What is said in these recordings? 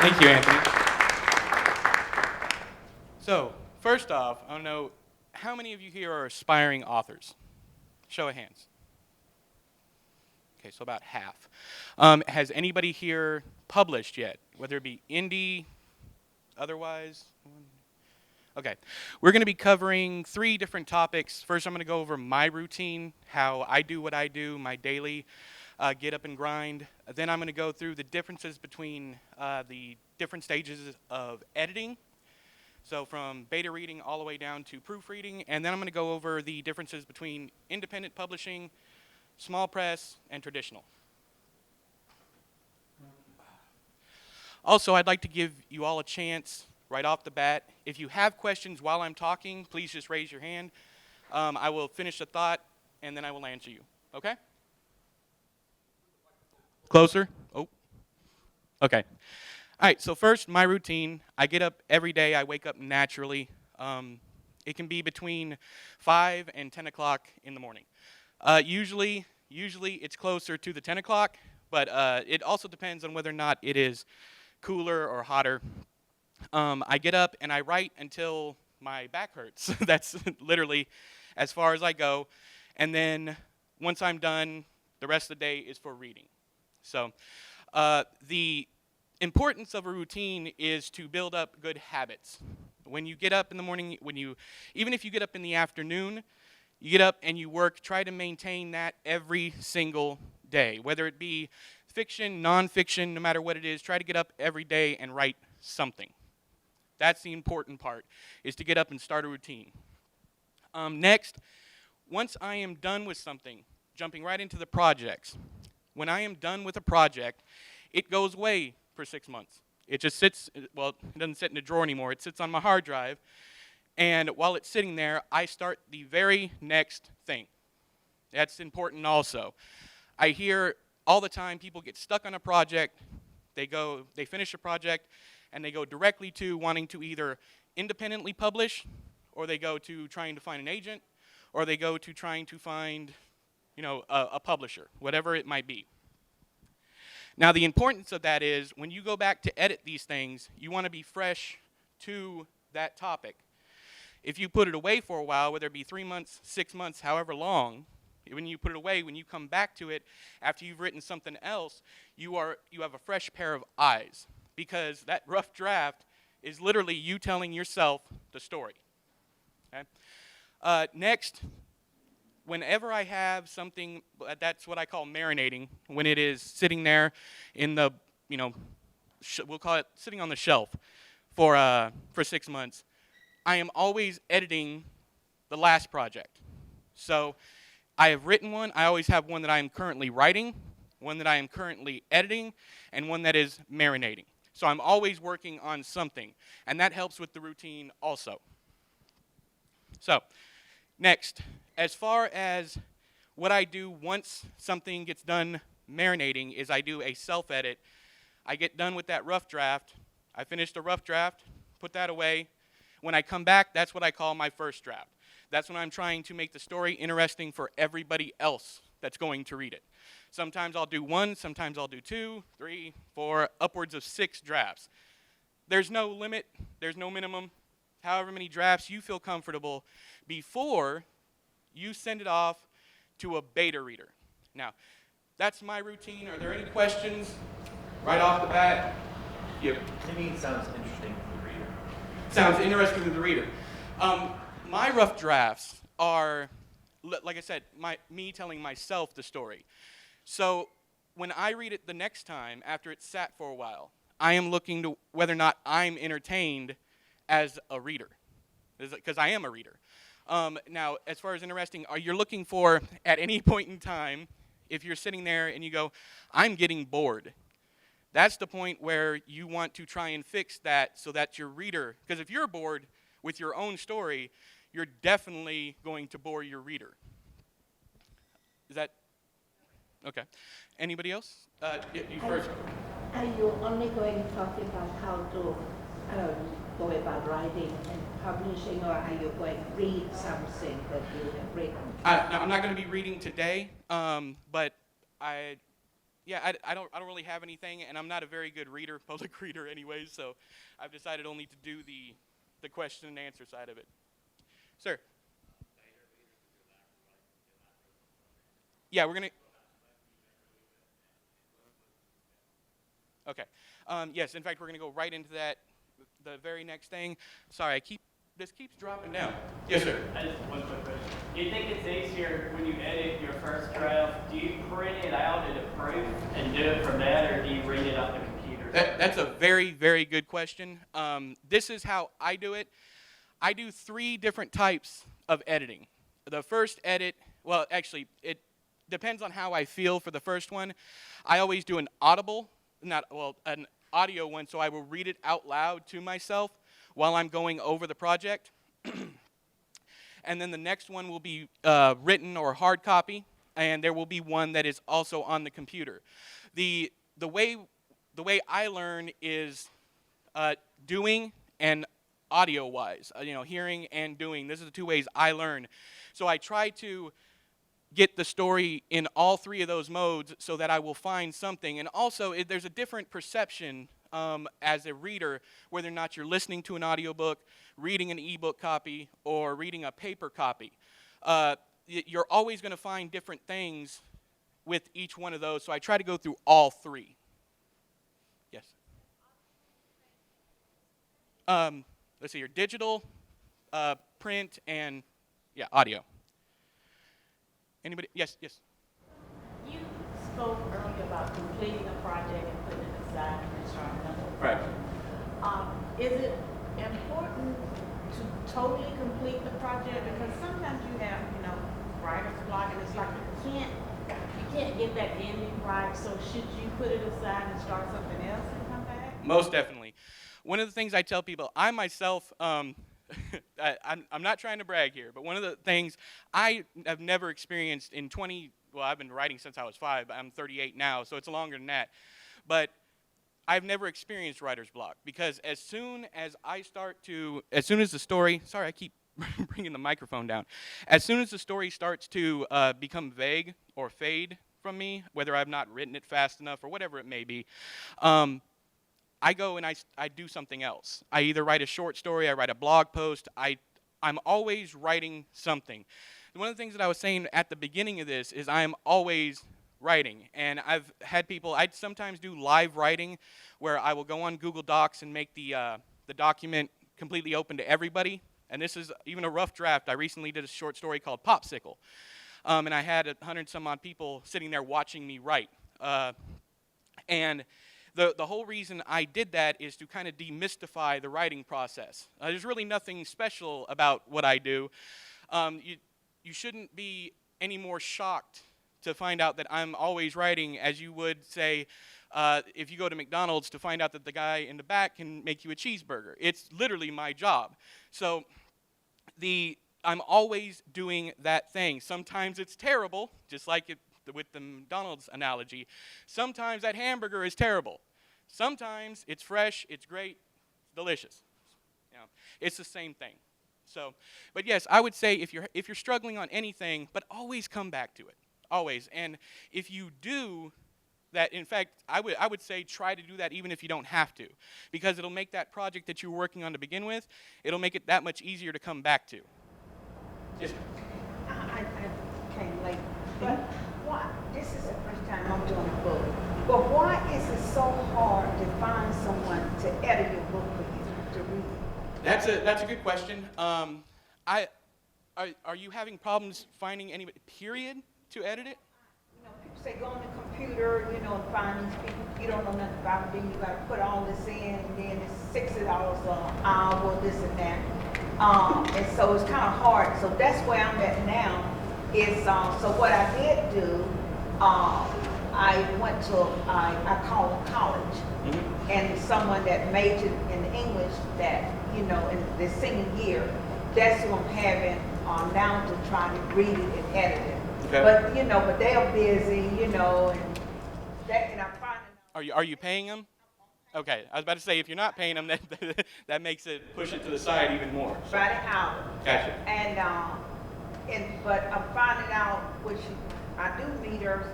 Thank you, Anthony. So, first off, I want to know how many of you here are aspiring authors? Show of hands. Okay, so about half. Has anybody here published yet, whether it be indie, otherwise? Okay, we're going to be covering 3 different topics. First, I'm going to go over my routine, how I do what I do, my daily get up and grind. Then I'm going to go through the differences between the different stages of editing. So from beta reading all the way down to proofreading. And then I'm going to go over the differences between independent publishing, small press, and traditional. Also, I'd like to give you all a chance right off the bat. If you have questions while I'm talking, please just raise your hand. I will finish the thought, and then I will answer you. Okay? Closer? Oh. Okay. All right, so first, my routine. I get up every day. I wake up naturally. It can be between 5 and 10 o'clock in the morning. Usually it's closer to the 10 o'clock, but it also depends on whether or not it is cooler or hotter. I get up and I write until my back hurts. That's literally as far as I go. And then once I'm done, the rest of the day is for reading. So the importance of a routine is to build up good habits. When you get up in the morning, even if you get up in the afternoon, you get up and you work, try to maintain that every single day. Whether it be fiction, nonfiction, no matter what it is, try to get up every day and write something. That's the important part, is to get up and start a routine. Next, once I am done with something, jumping right into the projects. When I am done with a project, it goes away for 6 months. It just sits, well, it doesn't sit in a drawer anymore. It sits on my hard drive. And while it's sitting there, I start the very next thing. That's important also. I hear all the time people get stuck on a project. They finish a project, and they go directly to wanting to either independently publish, or they go to trying to find an agent, or they go to trying to find, a publisher, whatever it might be. Now, the importance of that is when you go back to edit these things, you want to be fresh to that topic. If you put it away for a while, whether it be 3 months, 6 months, however long, when you put it away, when you come back to it after you've written something else, you have a fresh pair of eyes, because that rough draft is literally you telling yourself the story. Okay? Next, whenever I have something, that's what I call marinating, when it is sitting there in the, we'll call it sitting on the shelf for 6 months, I am always editing the last project. So I have written one. I always have one that I am currently writing, one that I am currently editing, and one that is marinating. So I'm always working on something, and that helps with the routine also. So next, as far as what I do once something gets done marinating is I do a self-edit. I get done with that rough draft. I finish the rough draft, put that away. When I come back, that's what I call my first draft. That's when I'm trying to make the story interesting for everybody else that's going to read it. Sometimes I'll do 1, sometimes I'll do 2, 3, 4, upwards of 6 drafts. There's no limit, there's no minimum. However many drafts you feel comfortable before you send it off to a beta reader. Now, that's my routine. Are there any questions right off the bat? To me, it sounds interesting to the reader. Sounds interesting to the reader. My rough drafts are, like I said, me telling myself the story. So when I read it the next time, after it's sat for a while, I am looking to whether or not I'm entertained as a reader, because I am a reader. Now, as far as interesting, you're looking for, at any point in time, if you're sitting there and you go, I'm getting bored, that's the point where you want to try and fix that so that your reader, because if you're bored with your own story, you're definitely going to bore your reader. Is that okay? Anybody else? You first. Are you only going to talk about how to go about writing and publishing, or are you going to read something that you have written? I'm not going to be reading today, but Yeah, I don't really have anything, and I'm not a very good reader, public reader anyways, so I've decided only to do the question and answer side of it. Sir. Yeah, we're going to... Okay. Yes, in fact, we're going to go right into that, the very next thing. Sorry, this keeps dropping down. Yes, sir. I just one quick question. Do you think it's easier when you edit your first draft? Do you print it out at a proof and do it from that, or do you read it off the computer? That's a very, very good question. This is how I do it. I do 3 different types of editing. The first edit, well, actually, it depends on how I feel for the first one. I always do an an audio one, so I will read it out loud to myself while I'm going over the project. And then the next one will be written or hard copy, and there will be one that is also on the computer. The way I learn is doing and audio-wise, hearing and doing. This is the 2 ways I learn. So I try to get the story in all 3 of those modes so that I will find something. And also, there's a different perception as a reader, whether or not you're listening to an audiobook, reading an ebook copy, or reading a paper copy. You're always going to find different things with each one of those, so I try to go through all 3. Yes? Let's see here, digital, print, and audio. Anybody? Yes. You spoke earlier about completing a project and putting it aside and starting another Right. project. Is it important to totally complete the project? Because sometimes you have, writer's block, and it's like you can't get that ending right. So should you put it aside and start something else and come back? Most definitely. One of the things I tell people, I myself, I'm not trying to brag here, but one of the things I have never experienced in I've been writing since I was 5, I'm 38 now, so it's longer than that. But I've never experienced writer's block, because as soon as the story, sorry, I keep bringing the microphone down. As soon as the story starts to become vague or fade from me, whether I've not written it fast enough or whatever it may be, I go and I do something else. I either write a short story, I write a blog post, I'm always writing something. One of the things that I was saying at the beginning of this is I am always writing. And I've had people, I sometimes do live writing where I will go on Google Docs and make the document completely open to everybody. And this is even a rough draft. I recently did a short story called Popsicle. And I had 100 some odd people sitting there watching me write. And the whole reason I did that is to kind of demystify the writing process. There's really nothing special about what I do. You shouldn't be any more shocked to find out that I'm always writing as you would say if you go to McDonald's to find out that the guy in the back can make you a cheeseburger. It's literally my job. So I'm always doing that thing. Sometimes it's terrible, just like with the McDonald's analogy. Sometimes that hamburger is terrible. Sometimes it's fresh, it's great, it's delicious. It's the same thing. So, but yes, I would say if you're struggling on anything, but always come back to it, always. And if you do that, in fact, I would say try to do that even if you don't have to, because it'll make that project that you were working on to begin with, it'll make it that much easier to come back to. Yes. I came late, but why? This is the first time I'm doing a book. But why is it so hard to find someone to edit your book for you to read? That's a good question. Are you having problems finding anybody, period, to edit it? People say go on the computer, and find these people. You don't know nothing about them. You got to put all this in, and then it's $60 an hour, this and that. And so it's kind of hard. So that's where I'm at now. So what I did do, I called college, Mm-hmm. and someone that majored in English that, in the senior year, that's who I'm having now to try to read it and edit it. Okay. But they are busy, and I'm finding. Are you paying them? Okay, I was about to say, if you're not paying them, that makes it push it to the side even more. So. By the hour. Gotcha. But I'm finding out I do meet her,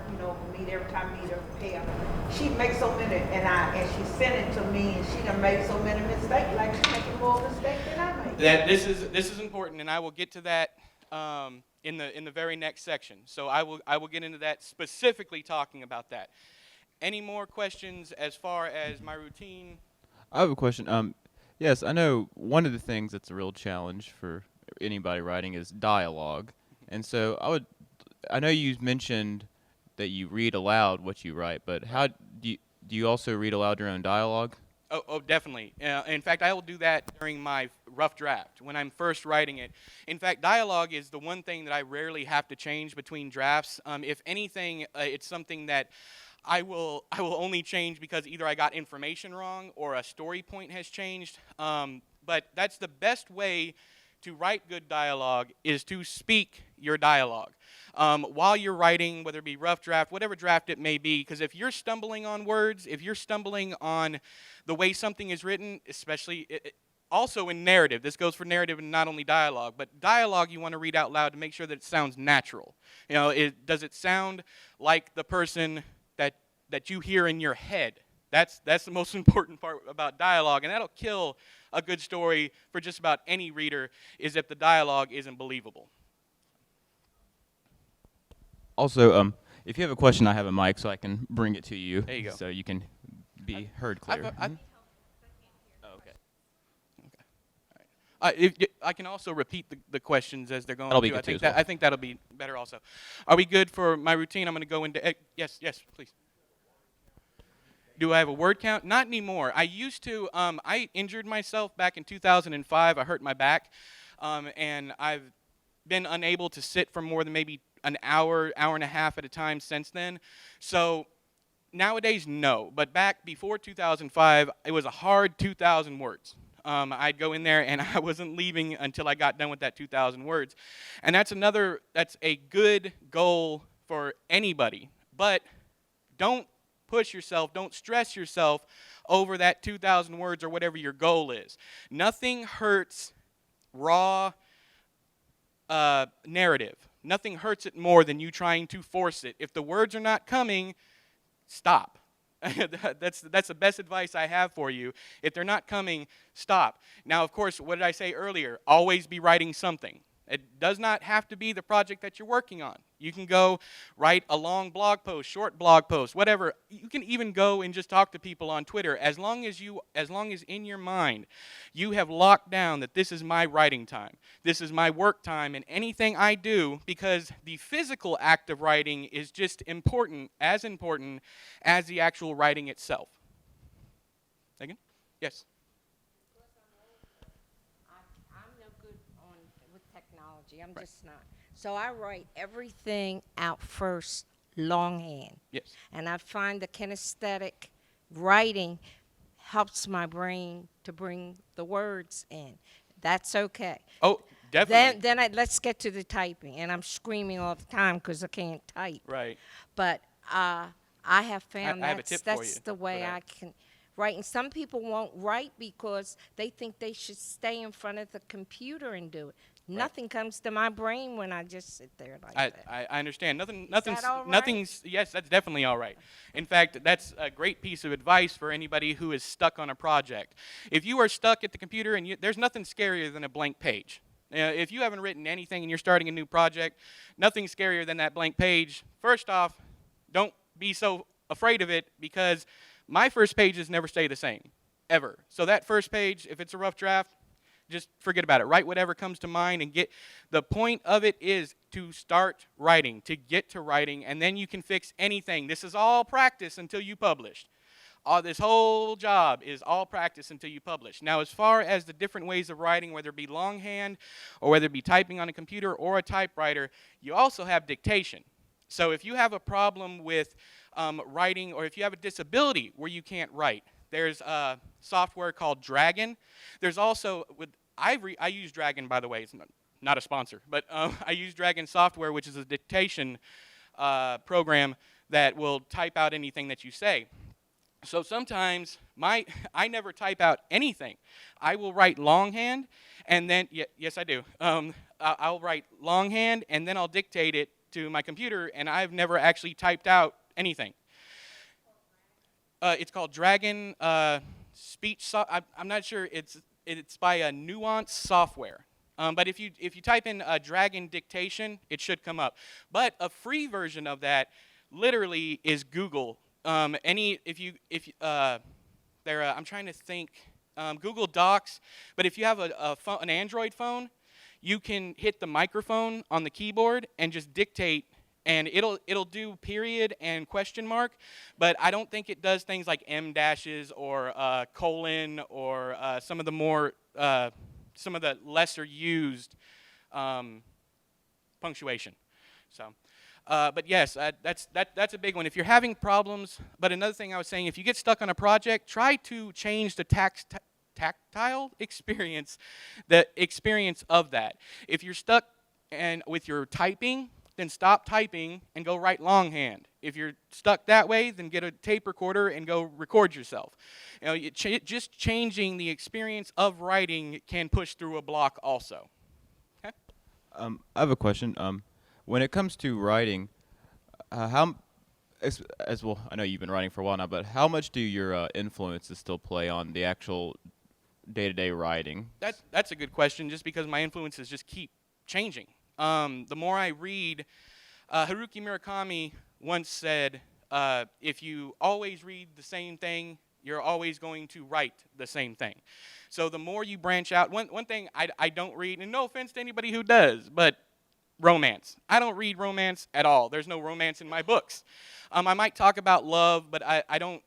meet every time I meet her, pay her. She makes so many, and she sent it to me, and she done made so many mistakes, like she's making more mistakes than I make. That this is important, and I will get to that in the very next section. So I will get into that, specifically talking about that. Any more questions as far as my routine? I have a question. Yes, I know one of the things that's a real challenge for anybody writing is dialogue. And so I know you mentioned that you read aloud what you write, but how do you also read aloud your own dialogue? Oh, definitely. In fact, I will do that during my rough draft when I'm first writing it. In fact, dialogue is the one thing that I rarely have to change between drafts. If anything, it's something that I will only change because either I got information wrong or a story point has changed. But that's the best way to write good dialogue, is to speak your dialogue while you're writing, whether it be rough draft, whatever draft it may be. Because if you're stumbling on words, if you're stumbling on the way something is written, especially also in narrative, this goes for narrative and not only dialogue, but dialogue you want to read out loud to make sure that it sounds natural. Does it sound like the person that you hear in your head? That's the most important part about dialogue, and that'll kill a good story for just about any reader, is if the dialogue isn't believable. Also, if you have a question, I have a mic so I can bring it to you. There you go. So you can be heard clear. Oh, okay. I can also repeat the questions as they're going That'll be through. good too as well. I think that'll be better also. Are we good for my routine? I'm going to go into yes, please. Do I have a word count? Not anymore. I used to. I injured myself back in 2005. I hurt my back, and I've been unable to sit for more than maybe an hour and a half at a time since then. So nowadays, no. But back before 2005, it was a hard 2,000 words. I'd go in there, and I wasn't leaving until I got done with that 2,000 words. And that's a good goal for anybody. But don't push yourself, don't stress yourself over that 2,000 words or whatever your goal is. Nothing hurts raw narrative. Nothing hurts it more than you trying to force it. If the words are not coming, stop. That's the best advice I have for you. If they're not coming, stop. Now, of course, what did I say earlier? Always be writing something. It does not have to be the project that you're working on. You can go write a long blog post, short blog post, whatever. You can even go and just talk to people on Twitter. As long as in your mind you have locked down that this is my writing time, this is my work time, and anything I do, because the physical act of writing is just important as the actual writing itself. Megan? Yes. I'm no good with technology. I'm just not. So I write everything out first longhand. Yes. And I find the kinesthetic writing helps my brain to bring the words in. That's okay. Oh, definitely. Then let's get to the typing. And I'm screaming all the time because I can't type. Right. But I have found I have a tip for that's you the way for that. I can write. And some people won't write because they think they should stay in front of the computer and do it. Nothing comes to my brain when I just sit there like that. I understand. all right? Nothing's. Yes, that's definitely all right. In fact, that's a great piece of advice for anybody who is stuck on a project. If you are stuck at the computer and there's nothing scarier than a blank page. If you haven't written anything and you're starting a new project, nothing scarier than that blank page. First off, don't be so afraid of it, because my first pages never stay the same, ever. So that first page, if it's a rough draft, just forget about it. Write whatever comes to mind, and the point of it is to start writing, to get to writing, and then you can fix anything. This is all practice until you publish. This whole job is all practice until you publish. Now, as far as the different ways of writing, whether it be longhand or whether it be typing on a computer or a typewriter, you also have dictation. So if you have a problem with writing, or if you have a disability where you can't write, there's a software called Dragon. There's also, I use Dragon, by the way. It's not a sponsor, but I use Dragon software, which is a dictation program that will type out anything that you say. So sometimes I never type out anything. I will write longhand, and then, yes, I do. I'll write longhand, and then I'll dictate it to my computer, and I've never actually typed out anything. It's called Dragon Speech. I'm not sure. It's by Nuance Software. But if you type in Dragon Dictation, it should come up. But a free version of that literally is Google. I'm trying to think. Google Docs. But if you have an Android phone, you can hit the microphone on the keyboard and just dictate. And it'll do period and question mark, but I don't think it does things like M dashes or colon or some of the lesser used punctuation. So, but yes, that's a big one. If you're having problems, but another thing I was saying, if you get stuck on a project, try to change the tactile experience, the experience of that. If you're stuck with your typing, then stop typing and go write longhand. If you're stuck that way, then get a tape recorder and go record yourself. Just changing the experience of writing can push through a block also. Okay? I have a question. When it comes to writing, as well, I know you've been writing for a while now, but how much do your influences still play on the actual day-to-day writing? That's a good question, just because my influences just keep changing. The more I read, Haruki Murakami once said, if you always read the same thing, you're always going to write the same thing. So the more you branch out, one thing I don't read, and no offense to anybody who does, but romance. I don't read romance at all. There's no romance in my books. I might talk about love, but I don't.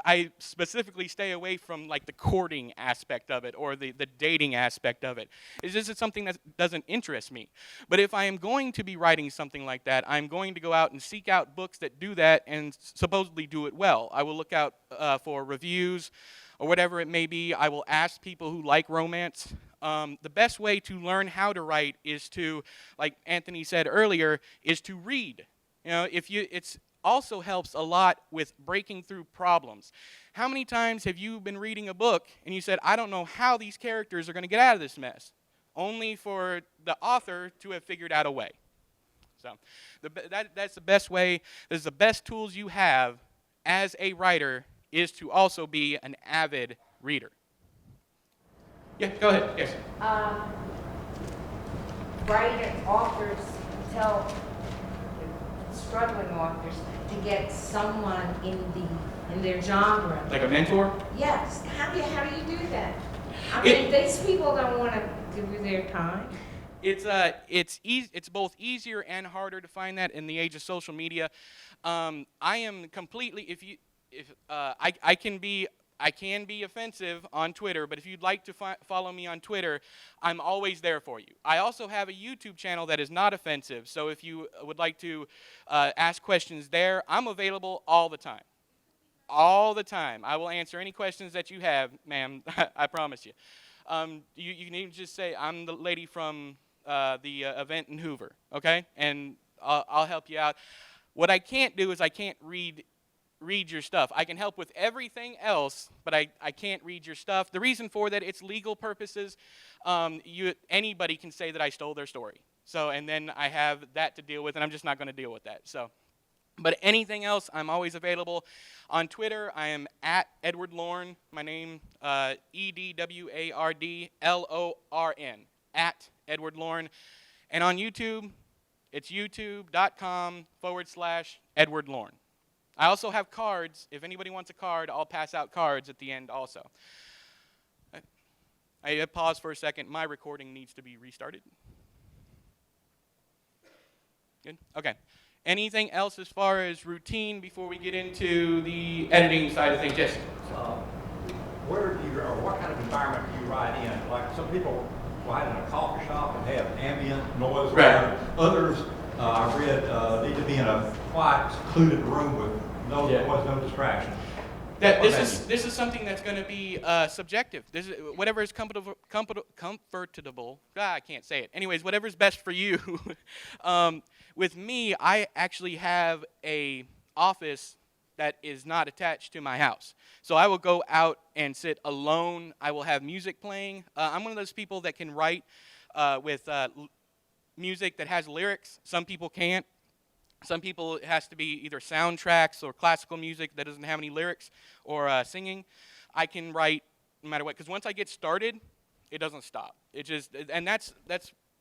I specifically stay away from like the courting aspect of it or the dating aspect of it. It's just something that doesn't interest me. But if I am going to be writing something like that, I'm going to go out and seek out books that do that and supposedly do it well. I will look out for reviews or whatever it may be. I will ask people who like romance. The best way to learn how to write is to, like Anthony said earlier, is to read. It's also helps a lot with breaking through problems. How many times have you been reading a book and you said, I don't know how these characters are going to get out of this mess, only for the author to have figured out a way? So that's the best way. That's the best tools you have as a writer, is to also be an avid reader. Yeah, go ahead. Yes. Authors tell struggling authors to get someone in their genre. Like a mentor? Yes. How do you do that? I mean, these people don't want to give you their time. It's both easier and harder to find that in the age of social media. I am completely I can be offensive on Twitter, but if you'd like to follow me on Twitter, I'm always there for you. I also have a YouTube channel that is not offensive, so if you would like to ask questions there, I'm available all the time. All the time. I will answer any questions that you have, ma'am. I promise you. You can even just say, I'm the lady from the event in Hoover, okay? And I'll help you out. What I can't do is I can't read your stuff. I can help with everything else, but I can't read your stuff. The reason for that, it's legal purposes. Anybody can say that I stole their story. So, and then I have that to deal with, and I'm just not going to deal with that. So, but anything else, I'm always available. On Twitter, I am at Edward Lorn. My name, EdwardLorn, at Edward Lorn. And on YouTube, it's youtube.com/Edward Lorn. I also have cards. If anybody wants a card, I'll pass out cards at the end also. I pause for a second. My recording needs to be restarted. Good? Okay. Anything else as far as routine before we get into the editing side of things? Yes? Where do you, or what kind of environment do you write in? Like some people write in a coffee shop and have ambient noise. Right. Others, I read, need to be in a quiet, secluded room with no noise, no distraction. This is something that's going to be subjective. This is whatever is comfortable. I can't say it. Anyways, whatever is best for you. With me, I actually have a office that is not attached to my house. So I will go out and sit alone. I will have music playing. I'm one of those people that can write with music that has lyrics. Some people can't. Some people, it has to be either soundtracks or classical music that doesn't have any lyrics or singing. I can write no matter what, because once I get started, it doesn't stop. It just, and that's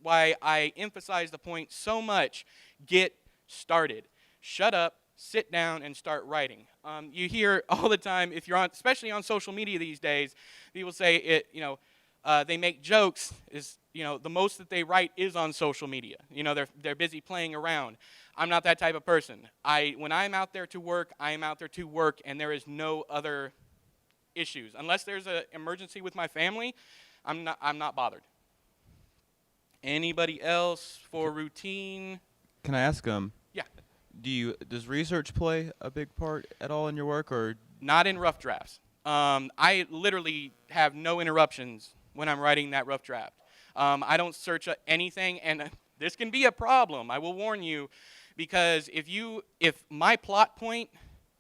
why I emphasize the point so much. Get started. Shut up, sit down, and start writing. You hear all the time, if you're on, especially on social media these days, people say it. They make jokes. The most that they write is on social media. They're busy playing around. I'm not that type of person. When I'm out there to work, I am out there to work, and there is no other issues. Unless there's an emergency with my family, I'm not bothered. Anybody else for routine? Can I ask Yeah. Does research play a big part at all in your work, or? Not in rough drafts. I literally have no interruptions when I'm writing that rough draft. I don't search anything, and this can be a problem, I will warn you, because if my plot point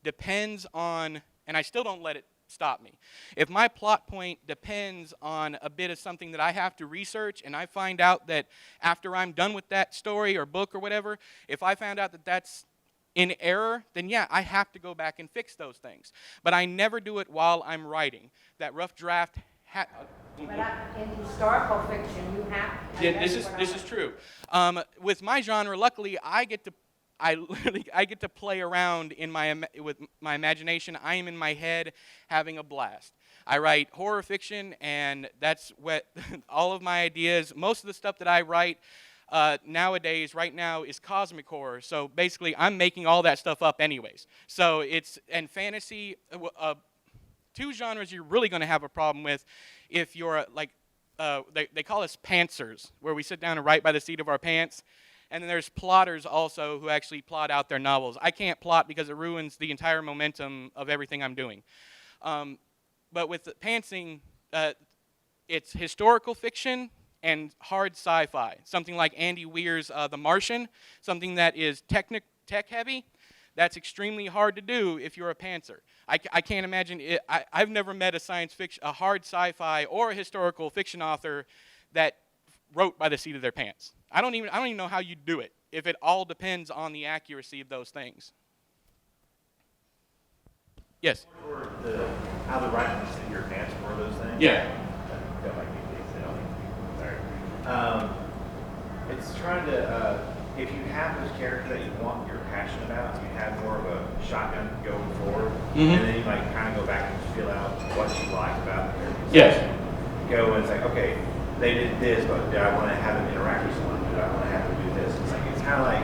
depends on, and I still don't let it stop me, if my plot point depends on a bit of something that I have to research, and I find out that after I'm done with that story or book or whatever, if I found out that that's in error, then yeah, I have to go back and fix those things. But I never do it while I'm writing. That rough draft. But in historical fiction, you have. Yeah, this is true. With my genre, luckily, I get to play around with my imagination. I am in my head having a blast. I write horror fiction, and that's what all of my ideas. Most of the stuff that I write nowadays, right now, is cosmic horror. So basically, I'm making all that stuff up anyways. So and fantasy, two genres you're really going to have a problem with if you're they call us pantsers, where we sit down and write by the seat of our pants. And then there's plotters also who actually plot out their novels. I can't plot because it ruins the entire momentum of everything I'm doing. But with pantsing, it's historical fiction and hard sci-fi. Something like Andy Weir's The Martian, something that is tech-heavy. That's extremely hard to do if you're a pantser. I can't imagine it. I've never met a hard sci-fi or a historical fiction author that wrote by the seat of their pants. I don't even know how you do it if it all depends on the accuracy of those things. Yes. Or how the writing was in your pants were those things? Yeah. That might be the sorry. It's trying to, if you have this character that you're passionate about, you have more of a shotgun going forward, and then you might kind of go back and feel out what you like about the character. Yes. Go and say, okay, they did this, but do I want to have them interact with someone? Do I want to have them do this? It's kind of like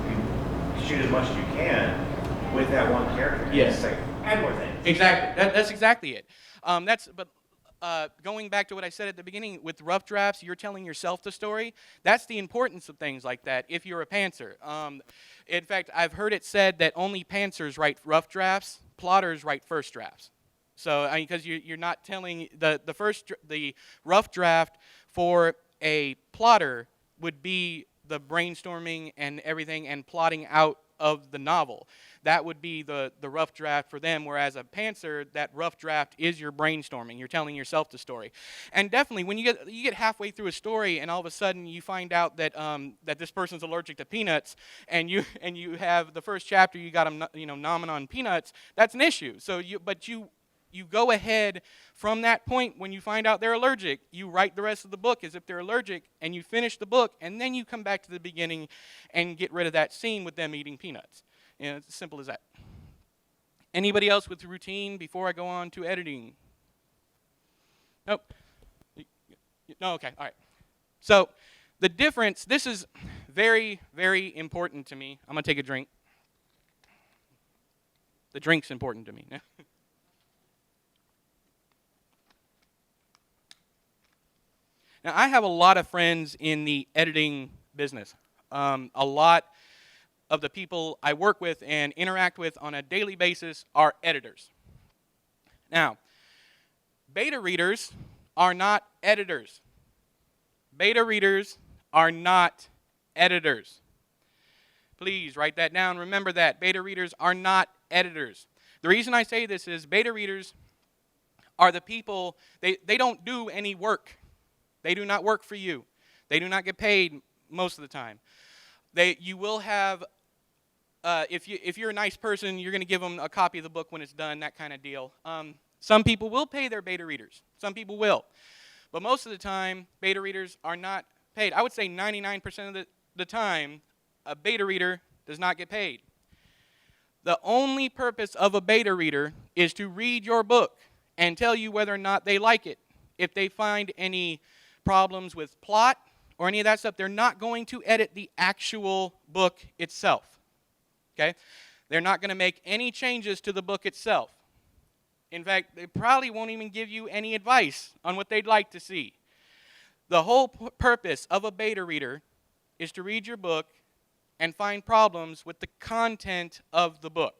you shoot as much as you can with that one character. Yes. It's like, add more things. Exactly. That's exactly it. Going back to what I said at the beginning, with rough drafts, you're telling yourself the story. That's the importance of things like that if you're a pantser. In fact, I've heard it said that only pantsers write rough drafts, plotters write first drafts. So, because you're not telling the rough draft for a plotter would be the brainstorming and everything and plotting out of the novel. That would be the rough draft for them, whereas a pantser, that rough draft is your brainstorming. You're telling yourself the story. And definitely, when you get halfway through a story and all of a sudden you find out that that this person's allergic to peanuts, and you have the first chapter you got them nomming on peanuts, that's an issue. So you go ahead from that point when you find out they're allergic. You write the rest of the book as if they're allergic, and you finish the book, and then you come back to the beginning and get rid of that scene with them eating peanuts. It's as simple as that. Anybody else with routine before I go on to editing? Nope. No, okay, all right. So the difference, this is very, very important to me. I'm going to take a drink. The drink's important to me. Now, I have a lot of friends in the editing business. A lot of the people I work with and interact with on a daily basis are editors. Now, beta readers are not editors. Beta readers are not editors. Please write that down. Remember that. Beta readers are not editors. The reason I say this is beta readers are the people, they don't do any work. They do not work for you. They do not get paid most of the time. You will have if you're a nice person, you're going to give them a copy of the book when it's done, that kind of deal. Some people will pay their beta readers. Some people will. But most of the time, beta readers are not paid. I would say 99% of the time, a beta reader does not get paid. The only purpose of a beta reader is to read your book and tell you whether or not they like it. If they find any problems with plot or any of that stuff, they're not going to edit the actual book itself. Okay? They're not going to make any changes to the book itself. In fact, they probably won't even give you any advice on what they'd like to see. The whole purpose of a beta reader is to read your book and find problems with the content of the book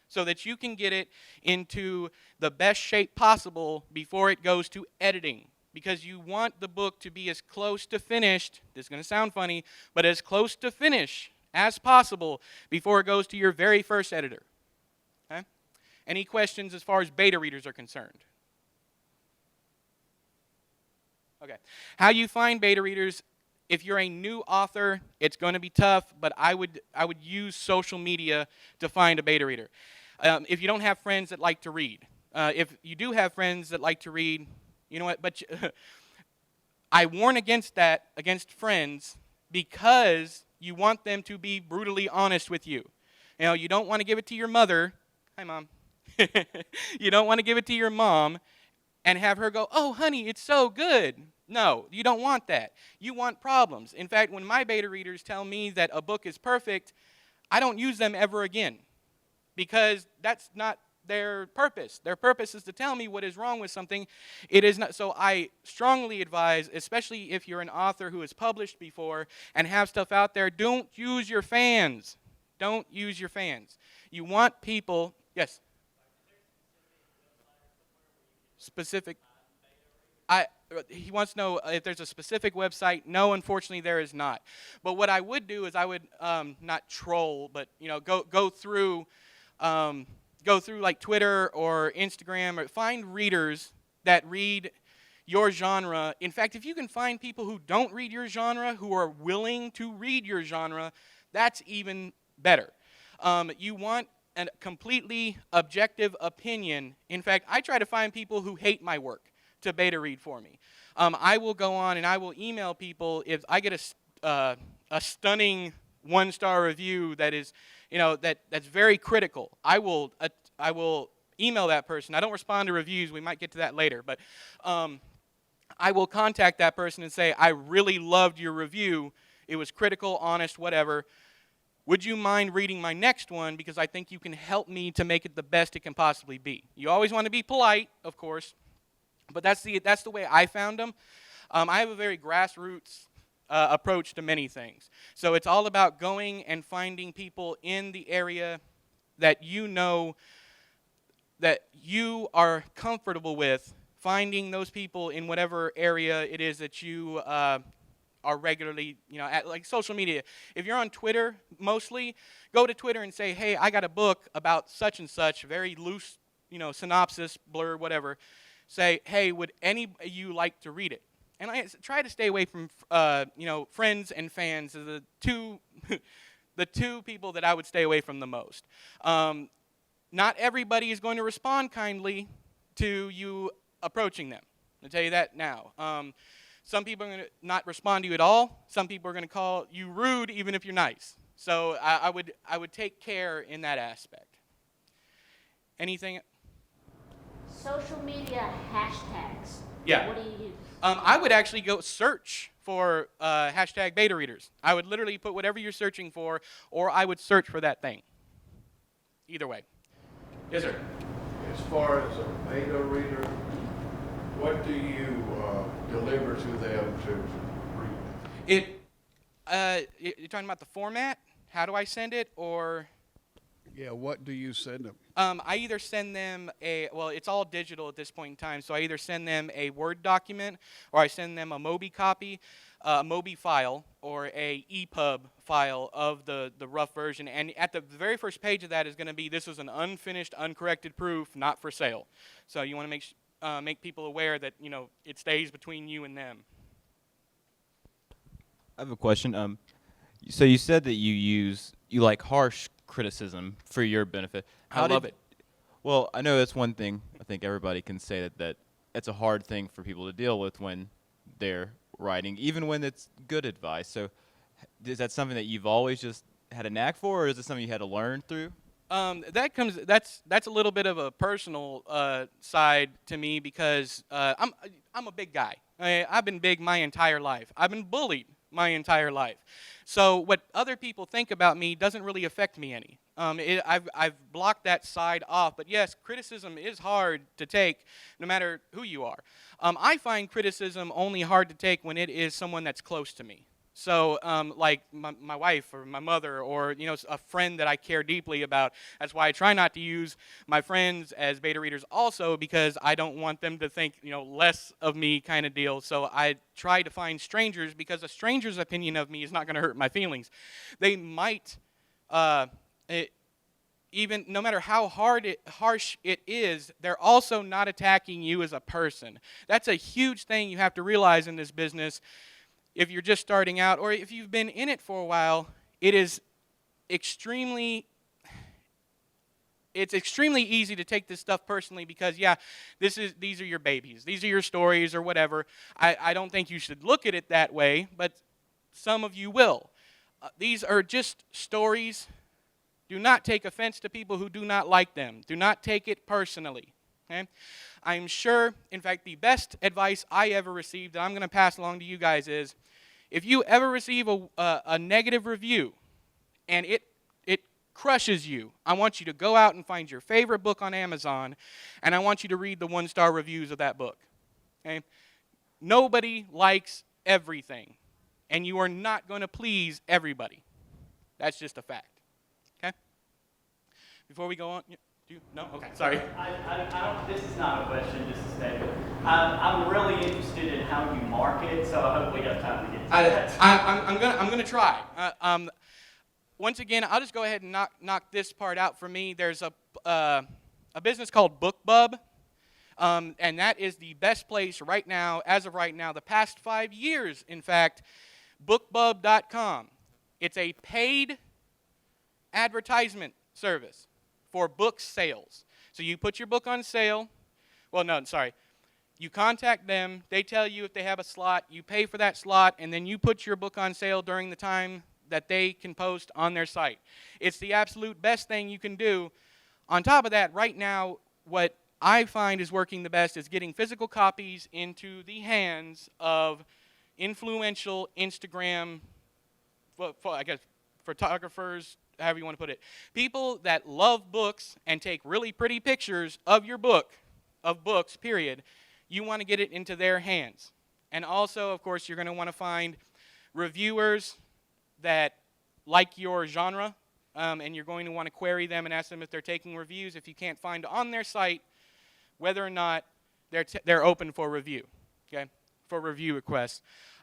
so that you can get it into the best shape possible before it goes to editing. Because you want the book to be as close to finished, this is going to sound funny, but as close to finish as possible before it goes to your very first editor. Okay? Any questions as far as beta readers are concerned? Okay. How you find beta readers, if you're a new author, it's going to be tough, but I would use social media to find a beta reader. If you don't have friends that like to read. If you do have friends that like to read, you know what, but I warn against that, against friends, because you want them to be brutally honest with you. You know, you don't want to give it to your mother. Hi, Mom. You don't want to give it to your mom and have her go, "Oh, honey, it's so good." No, you don't want that. You want problems. In fact, when my beta readers tell me that a book is perfect, I don't use them ever again because that's not their purpose. Their purpose is to tell me what is wrong with something. It is not. So I strongly advise, especially if you're an author who has published before and have stuff out there, don't use your fans. Don't use your fans. You want people, yes? Specific. He wants to know if there's a specific website. No, unfortunately, there is not. But what I would do is I would not troll, but go through like Twitter or Instagram, or find readers that read your genre. In fact, if you can find people who don't read your genre, who are willing to read your genre, that's even better. You want a completely objective opinion. In fact, I try to find people who hate my work to beta read for me. I will go on and I will email people if I get a stunning 1-star review that is, that's very critical. I will email that person. I don't respond to reviews. We might get to that later, but I will contact that person and say, "I really loved your review. It was critical, honest, whatever. Would you mind reading my next one, because I think you can help me to make it the best it can possibly be." You always want to be polite, of course, but that's the way I found them. I have a very grassroots approach to many things. So it's all about going and finding people in the area that you know that you are comfortable with, finding those people in whatever area it is that you are regularly, at like social media. If you're on Twitter mostly, go to Twitter and say, "Hey, I got a book about such and such," very loose, synopsis, blur, whatever. Say, "Hey, would any of you like to read it?" And I try to stay away from, friends and fans, the two people that I would stay away from the most. Not everybody is going to respond kindly to you approaching them. I'll tell you that now. Some people are going to not respond to you at all. Some people are going to call you rude even if you're nice. So I would take care in that aspect. Anything? Social media hashtags. Yeah. What do you use? I would actually go search for hashtag beta readers. I would literally put whatever you're searching for, or I would search for that thing. Either way. Yes, sir. As far as a beta reader, what do you deliver to them to read? You're talking about the format? How do I send it, or? Yeah, what do you send them? I either send them it's all digital at this point in time, so I either send them a Word document, or I send them a Mobi copy, a Mobi file, or a EPUB file of the rough version. And at the very first page of that is going to be, "This is an unfinished, uncorrected proof, not for sale." So you want to make people aware that, it stays between you and them. I have a question. So you said that you like harsh criticism for your benefit. I love it. Well, I know that's one thing. I think everybody can say that it's a hard thing for people to deal with when they're writing, even when it's good advice. So is that something that you've always just had a knack for, or is it something you had to learn through? That's a little bit of a personal side to me because I'm a big guy. I've been big my entire life. I've been bullied my entire life. So what other people think about me doesn't really affect me any. I've blocked that side off. But yes, criticism is hard to take, no matter who you are. I find criticism only hard to take when it is someone that's close to me. So, like my wife or my mother or, a friend that I care deeply about. That's why I try not to use my friends as beta readers also, because I don't want them to think, less of me kind of deal. So I try to find strangers, because a stranger's opinion of me is not going to hurt my feelings. They might, even no matter how harsh it is, they're also not attacking you as a person. That's a huge thing you have to realize in this business. If you're just starting out, or if you've been in it for a while, it's extremely easy to take this stuff personally, because these are your babies, these are your stories or whatever. I don't think you should look at it that way, but some of you will. These are just stories. Do not take offense to people who do not like them. Do not take it personally. Okay? I'm sure, in fact, the best advice I ever received that I'm going to pass along to you guys is, if you ever receive a negative review and it crushes you, I want you to go out and find your favorite book on Amazon, and I want you to read the 1-star reviews of that book. Okay? Nobody likes everything, and you are not going to please everybody. That's just a fact. Okay? Before we go on... No? Okay, sorry. This is not a question, just a statement. I'm really interested in how you market, so I hope we have time to get to that. I'm gonna try. Once again, I'll just go ahead and knock this part out for me. There's a business called BookBub, and that is the best place right now, as of right now, the past 5 years, in fact, bookbub.com. It's a paid advertisement service for book sales. So you put your book on sale. Well, no, sorry. You contact them. They tell you if they have a slot. You pay for that slot, and then you put your book on sale during the time that they can post on their site. It's the absolute best thing you can do. On top of that, right now, what I find is working the best is getting physical copies into the hands of influential Instagram, I guess, photographers, however you want to put it. People that love books and take really pretty pictures of your book, of books, period. You want to get it into their hands. And also, of course, you're going to want to find reviewers that like your genre, and you're going to want to query them and ask them if they're taking reviews. If you can't find on their site whether or not they're open for review, okay, for review requests.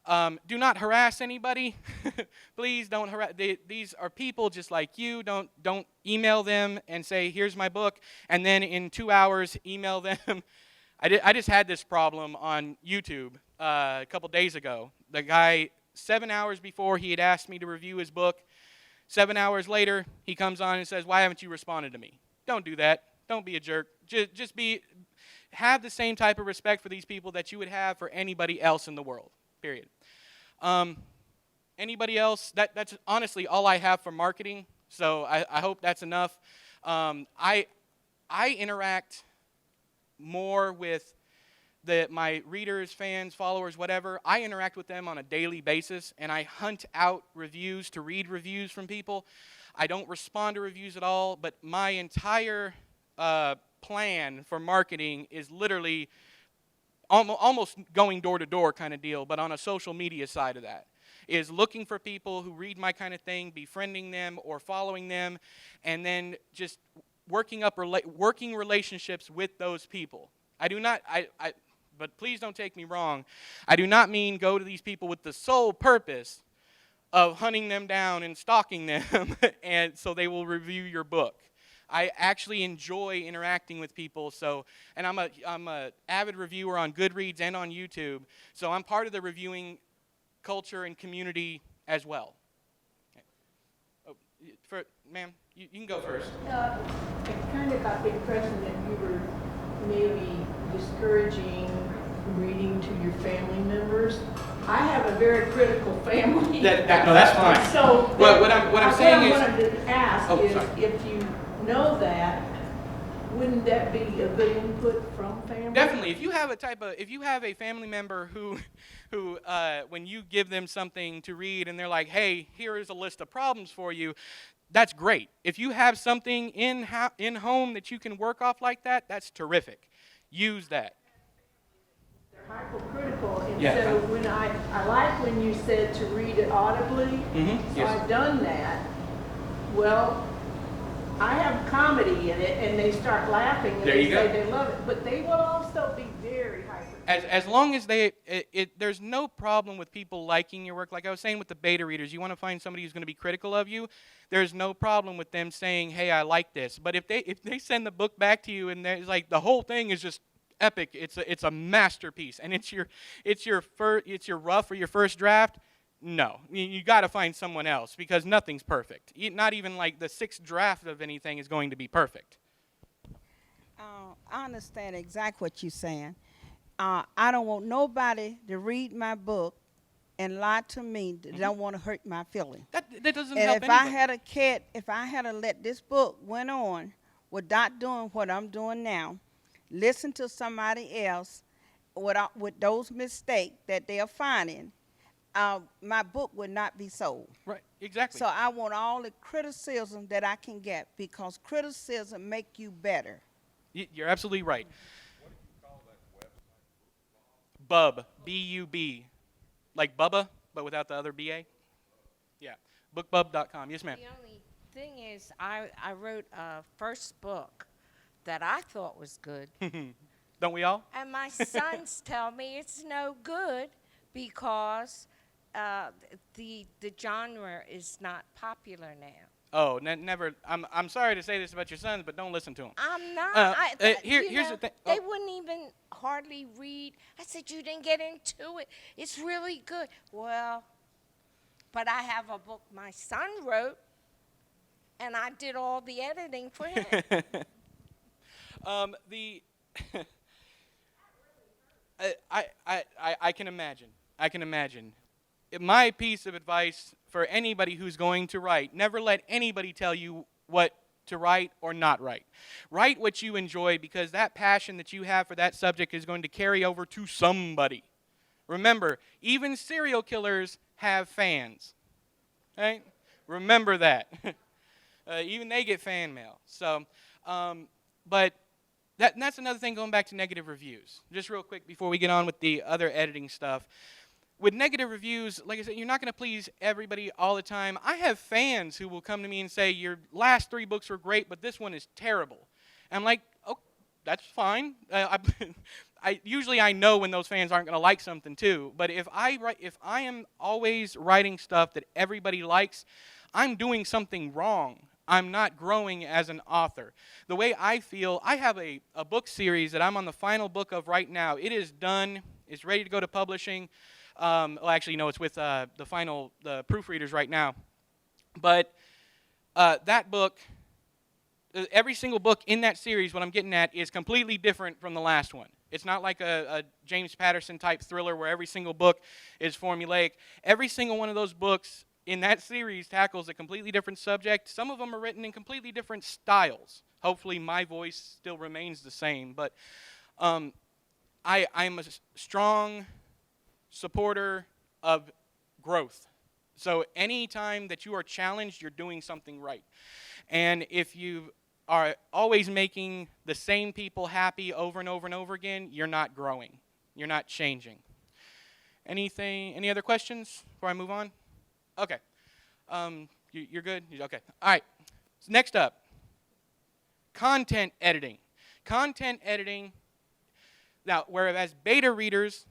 Do not harass anybody. Please don't harass. These are people just like you. Don't email them and say, here's my book, and then in 2 hours email them. I just had this problem on YouTube a couple days ago. The guy, 7 hours before he had asked me to review his book, 7 hours later, he comes on and says, why haven't you responded to me? Don't do that. Don't be a jerk. Just have the same type of respect for these people that you would have for anybody else in the world. Period. Anybody else? That's honestly all I have for marketing. So I hope that's enough. I interact more with my readers, fans, followers, whatever. I interact with them on a daily basis, and I hunt out reviews to read reviews from people. I don't respond to reviews at all, but my entire plan for marketing is literally almost going door to door kind of deal, but on a social media side of that, is looking for people who read my kind of thing, befriending them or following them, and then just working relationships with those people. I do not, but please don't take me wrong, I do not mean go to these people with the sole purpose of hunting them down and stalking them, and so they will review your book. I actually enjoy interacting with people, and I'm a avid reviewer on Goodreads and on YouTube, so I'm part of the reviewing culture and community as well. Ma'am, you can go first. I kind of got the impression that you were maybe discouraging reading to your family members. I have a very critical family. No, that's fine. So What I'm saying is, what I wanted to ask Oh, is, sorry. if you know that, wouldn't that be a good input from family? definitely, if you have a family member who when you give them something to read and they're like, hey, here is a list of problems for you, that's great. If you have something in home that you can work off like that, that's terrific. Use that. They're hypercritical, and Yeah. so when I like when you said to read it audibly, Mm-hmm. so Yes. I've done that. Well, I have comedy in it, and they start laughing, and There they you say go. they love it, but they will also be very hypercritical. As long as there's no problem with people liking your work. Like I was saying with the beta readers, you want to find somebody who's going to be critical of you. There's no problem with them saying, "Hey, I like this." But if they send the book back to you and there's like the whole thing is just epic, it's a masterpiece, and it's your rough or your first draft. No, you got to find someone else because nothing's perfect. Not even like the sixth draft of anything is going to be perfect. I understand exactly what you're saying. I don't want nobody to read my book and lie to me that don't want to hurt my feelings. That doesn't And help if I anybody. had to let this book went on without doing what I'm doing now, listen to somebody else with those mistakes that they're finding, my book would not be sold. Right, exactly. So I want all the criticism that I can get, because criticism make you better. You're absolutely right. Bub, B-U-B, like Bubba, but without the other B-A. Yeah, bookbub.com. Yes, ma'am. The only thing is, I wrote a first book that I thought was good, Don't we all? and my sons tell me it's no good because the genre is not popular now. Oh, never. I'm sorry to say this about your sons, but don't listen to them. I'm not. Here's the thing. They wouldn't even hardly read. I said, you didn't get into it. It's really good. Well, but I have a book my son wrote, and I did all the editing for him. I can imagine. I can imagine. My piece of advice for anybody who's going to write, never let anybody tell you what to write or not write. Write what you enjoy, because that passion that you have for that subject is going to carry over to somebody. Remember, even serial killers have fans. Right? Remember that. Even they get fan mail. So, but that's another thing, going back to negative reviews. Just real quick before we get on with the other editing stuff. With negative reviews, like I said, you're not going to please everybody all the time. I have fans who will come to me and say, your last 3 books were great, but this one is terrible. And I'm like, oh, that's fine. Usually I know when those fans aren't going to like something too. But if I am always writing stuff that everybody likes, I'm doing something wrong. I'm not growing as an author. The way I feel, I have a book series that I'm on the final book of right now. It is done. It's ready to go to publishing. Well, actually, no, it's with the proofreaders right now. But that book, every single book in that series, what I'm getting at, is completely different from the last one. It's not like a James Patterson type thriller where every single book is formulaic. Every single one of those books in that series tackles a completely different subject. Some of them are written in completely different styles. Hopefully my voice still remains the same. But I'm a strong supporter of growth. So anytime that you are challenged, you're doing something right. And if you are always making the same people happy over and over and over again, you're not growing. You're not changing. Any other questions before I move on? Okay. You're good? Okay. All right. So next up, content editing. Content editing. Now, whereas beta readers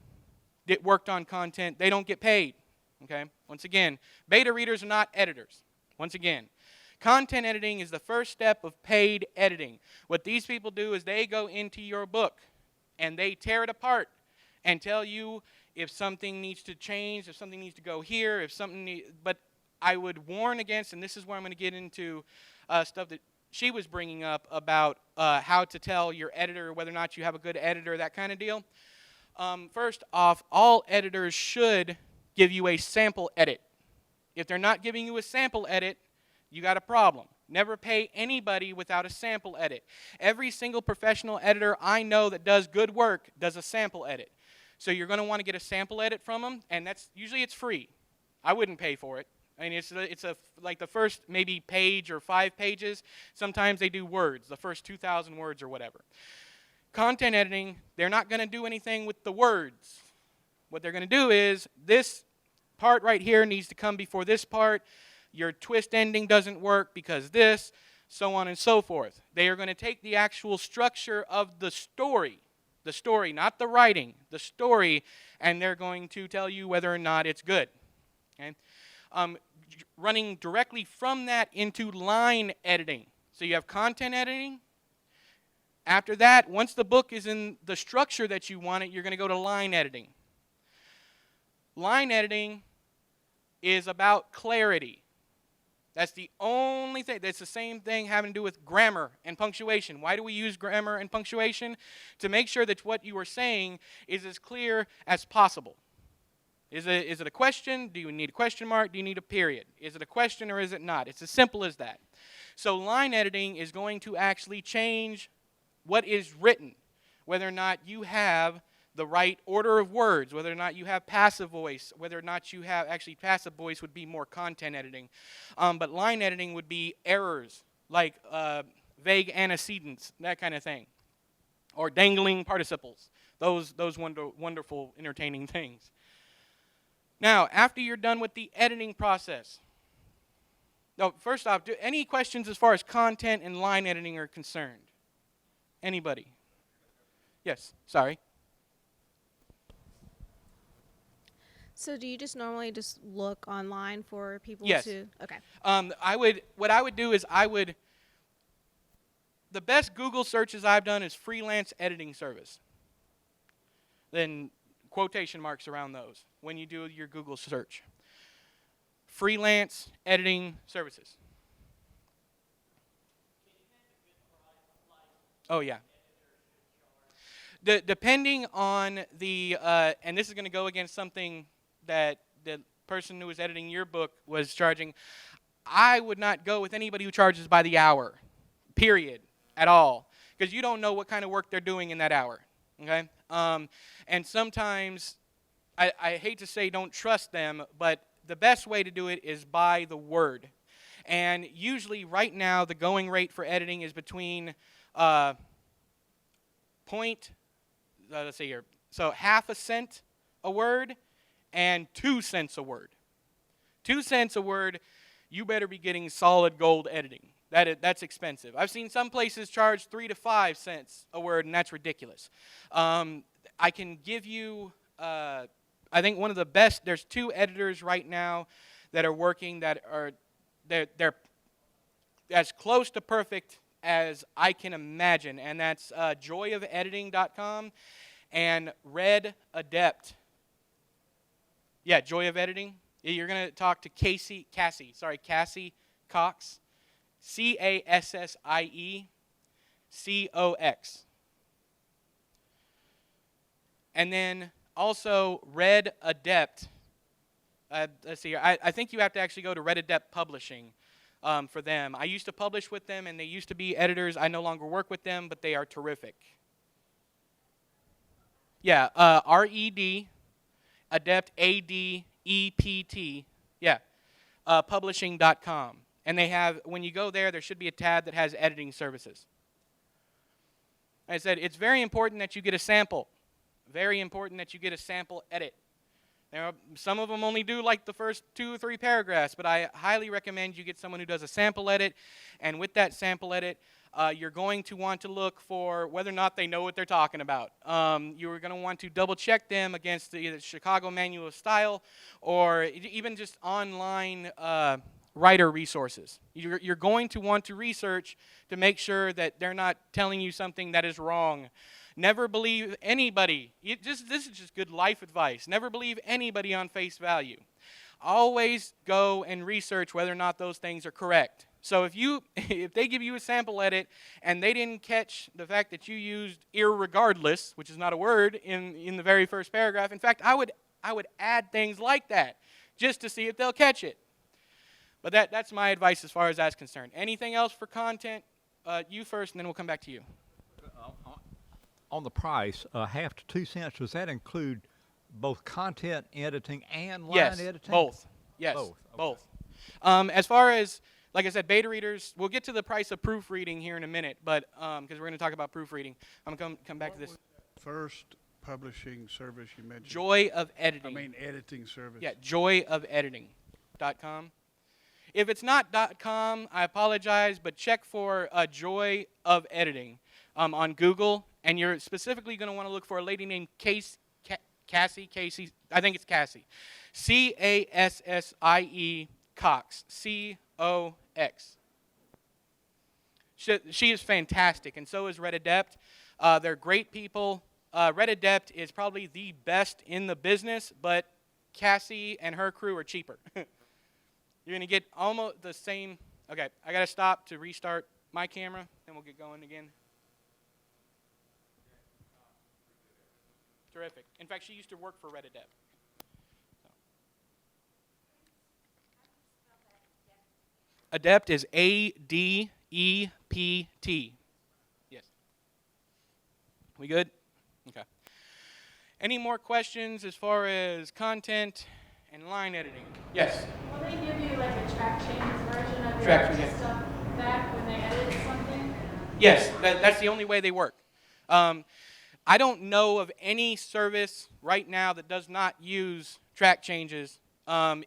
worked on content, they don't get paid. Okay? Once again, beta readers are not editors. Once again, content editing is the first step of paid editing. What these people do is they go into your book and they tear it apart and tell you if something needs to change, if something needs to go here, if something but I would warn against, and this is where I'm going to get into stuff that she was bringing up about how to tell your editor whether or not you have a good editor, that kind of deal. First off, all editors should give you a sample edit. If they're not giving you a sample edit, you got a problem. Never pay anybody without a sample edit. Every single professional editor I know that does good work does a sample edit. So you're going to want to get a sample edit from them, and usually it's free. I wouldn't pay for it. I mean, it's like the first maybe page or 5 pages. Sometimes they do words, the first 2,000 words or whatever. Content editing, they're not going to do anything with the words. What they're going to do is this part right here needs to come before this part. Your twist ending doesn't work because this, so on and so forth. They are going to take the actual structure of the story, not the writing, the story, and they're going to tell you whether or not it's good. Okay? Running directly from that into line editing. So you have content editing. After that, once the book is in the structure that you want it, you're going to go to line editing. Line editing is about clarity. That's the only thing. That's the same thing having to do with grammar and punctuation. Why do we use grammar and punctuation? To make sure that what you are saying is as clear as possible. Is it a question? Do you need a question mark? Do you need a period? Is it a question or is it not? It's as simple as that. So line editing is going to actually change what is written, whether or not you have the right order of words, whether or not you have passive voice, whether or not you have, actually passive voice would be more content editing. But line editing would be errors, like vague antecedents, that kind of thing. Or dangling participles, those wonderful, entertaining things. Now, after you're done with the editing process, no, first off, any questions as far as content and line editing are concerned? Anybody? Yes, sorry. So do you just normally just look online for people Yes. to? Okay. What I would do is the best Google searches I've done is freelance editing service. Then quotation marks around those when you do your Google search. Freelance editing services. Oh, yeah. Depending on the, and this is going to go against something that the person who was editing your book was charging, I would not go with anybody who charges by the hour, period, at all, because you don't know what kind of work they're doing in that hour, okay? And sometimes, I hate to say don't trust them, but the best way to do it is by the word. And usually right now the going rate for editing is between let's see here, so 0.5 cent a word and 2 cents a word. 2 cents a word, you better be getting solid gold editing. That's expensive. I've seen some places charge 3 to 5 cents a word, and that's ridiculous. I can give you, I think one of the best, there's 2 editors right now that are working that are, they're as close to perfect as I can imagine, and that's joyofediting.com and Red Adept. Yeah, Joy of Editing. You're going to talk to Cassie Cox, CASSIE-COX. And then also Red Adept. Let's see here. I think you have to actually go to Red Adept Publishing for them. I used to publish with them, and they used to be editors. I no longer work with them, but they are terrific. Yeah, RED, Adept, ADEPT, yeah, publishing.com. And they have, when you go there, there should be a tab that has editing services. I said, it's very important that you get a sample. Very important that you get a sample edit. Now, some of them only do like the first 2 or 3 paragraphs, but I highly recommend you get someone who does a sample edit. And with that sample edit, you're going to want to look for whether or not they know what they're talking about. You're going to want to double check them against the Chicago Manual of Style or even just online writer resources. You're going to want to research to make sure that they're not telling you something that is wrong. Never believe anybody. This is just good life advice. Never believe anybody on face value. always go and research whether or not those things are correct. So if they give you a sample edit and they didn't catch the fact that you used irregardless, which is not a word in the very first paragraph, in fact, I would add things like that just to see if they'll catch it. But that's my advice as far as that's concerned. Anything else for content? You first, and then we'll come back to you. On the price, half to 2 cents, does that include both content editing and line Yes, editing? both. Yes, Both, okay. both. As far as, like I said, beta readers, we'll get to the price of proofreading here in a minute, but because we're going to talk about proofreading. I'm going to come back to this. First publishing service you mentioned. Joy of Editing. I mean editing service. Yeah, joyofediting.com. If it's not .com, I apologize, but check for Joy of Editing on Google, and you're specifically going to want to look for a lady named Cassie, I think it's Cassie. Cassie Cox, C-O-X. She is fantastic, and so is Red Adept. They're great people. Red Adept is probably the best in the business, but Cassie and her crew are cheaper. You're going to get almost the same. Okay, I got to stop to restart my camera, then we'll get going again. Terrific. In fact, she used to work for Red Adept. Adept is A-D-E-P-T. Yes. We good? Okay. Any more questions as far as content and line editing? Yes. Will they give you like a track changes version of Track, your yeah. stuff back when they edit something? Yes, that's the only way they work. I don't know of any service right now that does not use track changes. In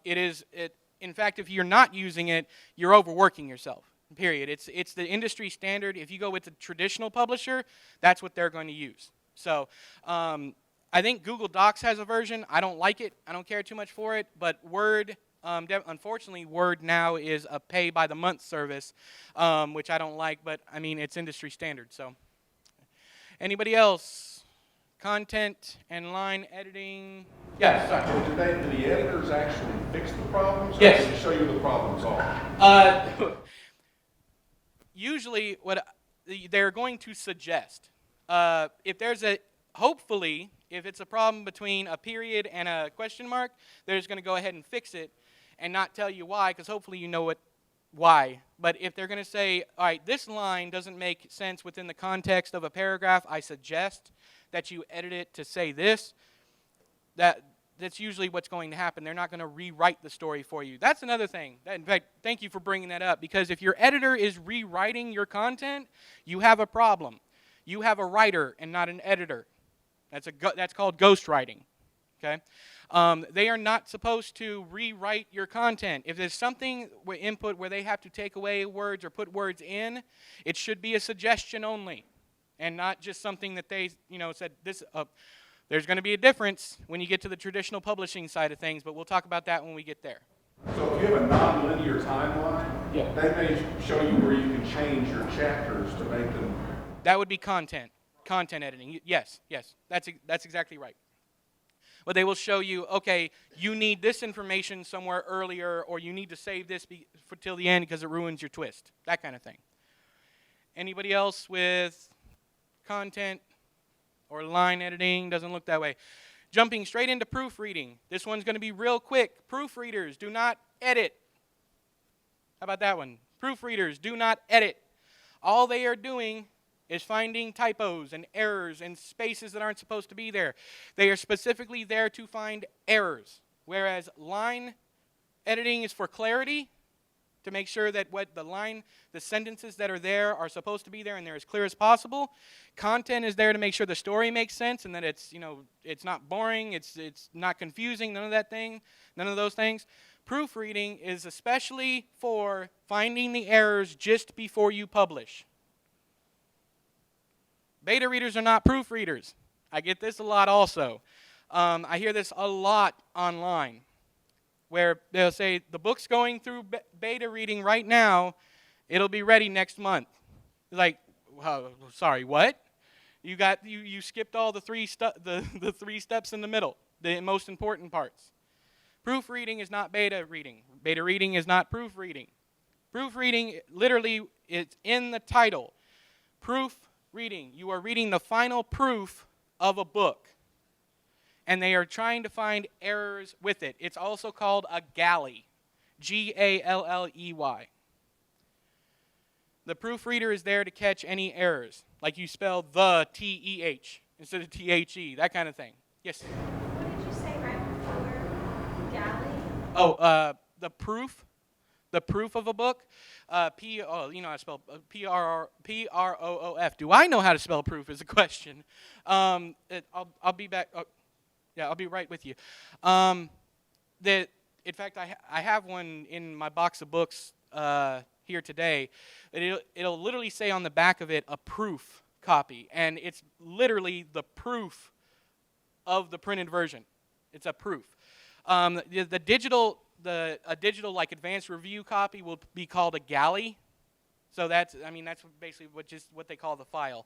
fact, if you're not using it, you're overworking yourself, period. It's the industry standard. If you go with the traditional publisher, that's what they're going to use. So I think Google Docs has a version. I don't like it. I don't care too much for it. But Word, unfortunately, Word now is a pay-by-the-month service, which I don't like. But, I mean, it's industry standard. So anybody else? Content and line editing? Yes. Do the editors actually fix the problems? Yes. Or do they show you the problems are? Usually, what they're going to suggest, if there's hopefully, if it's a problem between a period and a question mark, they're just going to go ahead and fix it and not tell you why, because hopefully you know why. But if they're going to say, all right, this line doesn't make sense within the context of a paragraph, I suggest that you edit it to say this, that's usually what's going to happen. They're not going to rewrite the story for you. That's another thing. In fact, thank you for bringing that up, because if your editor is rewriting your content, you have a problem. You have a writer and not an editor. That's called ghostwriting. Okay? They are not supposed to rewrite your content. If there's something with input where they have to take away words or put words in, it should be a suggestion only, and not just something that they, said this. There's going to be a difference when you get to the traditional publishing side of things, but we'll talk about that when we get there. So if you have a non-linear timeline, Yeah. they may show you where you can change your chapters to make them. That would be content editing. Yes, that's exactly right. But they will show you, okay, you need this information somewhere earlier, or you need to save this till the end because it ruins your twist. That kind of thing. Anybody else with content or line editing? Doesn't look that way. Jumping straight into proofreading. This one's going to be real quick. Proofreaders do not edit. How about that one? Proofreaders do not edit. All they are doing is finding typos and errors and spaces that aren't supposed to be there. They are specifically there to find errors, whereas line editing is for clarity, to make sure that the sentences that are there are supposed to be there and they're as clear as possible. Content is there to make sure the story makes sense and that it's not boring, it's not confusing, none of those things. Proofreading is especially for finding the errors just before you publish. Beta readers are not proofreaders. I get this a lot also. I hear this a lot online, where they'll say, the book's going through beta reading right now, it'll be ready next month. Like, sorry, what? You skipped all the three steps in the middle, the most important parts. Proofreading is not beta reading. Beta reading is not proofreading. Proofreading literally is in the title. Proofreading. You are reading the final proof of a book. And they are trying to find errors with it. It's also called a galley. Galley. The proofreader is there to catch any errors, like you spell the T-E-H instead of T-H-E, that kind of thing. Yes? What did you say right before galley? Oh, the proof of a book. You know how to spell P-R-O-O-F. Do I know how to spell proof is a question. I'll be back. Oh, yeah, I'll be right with you. In fact, I have one in my box of books here today. It'll literally say on the back of it a proof copy, and it's literally the proof of the printed version. It's a proof. A digital like advanced review copy will be called a galley. So that's basically what they call the file.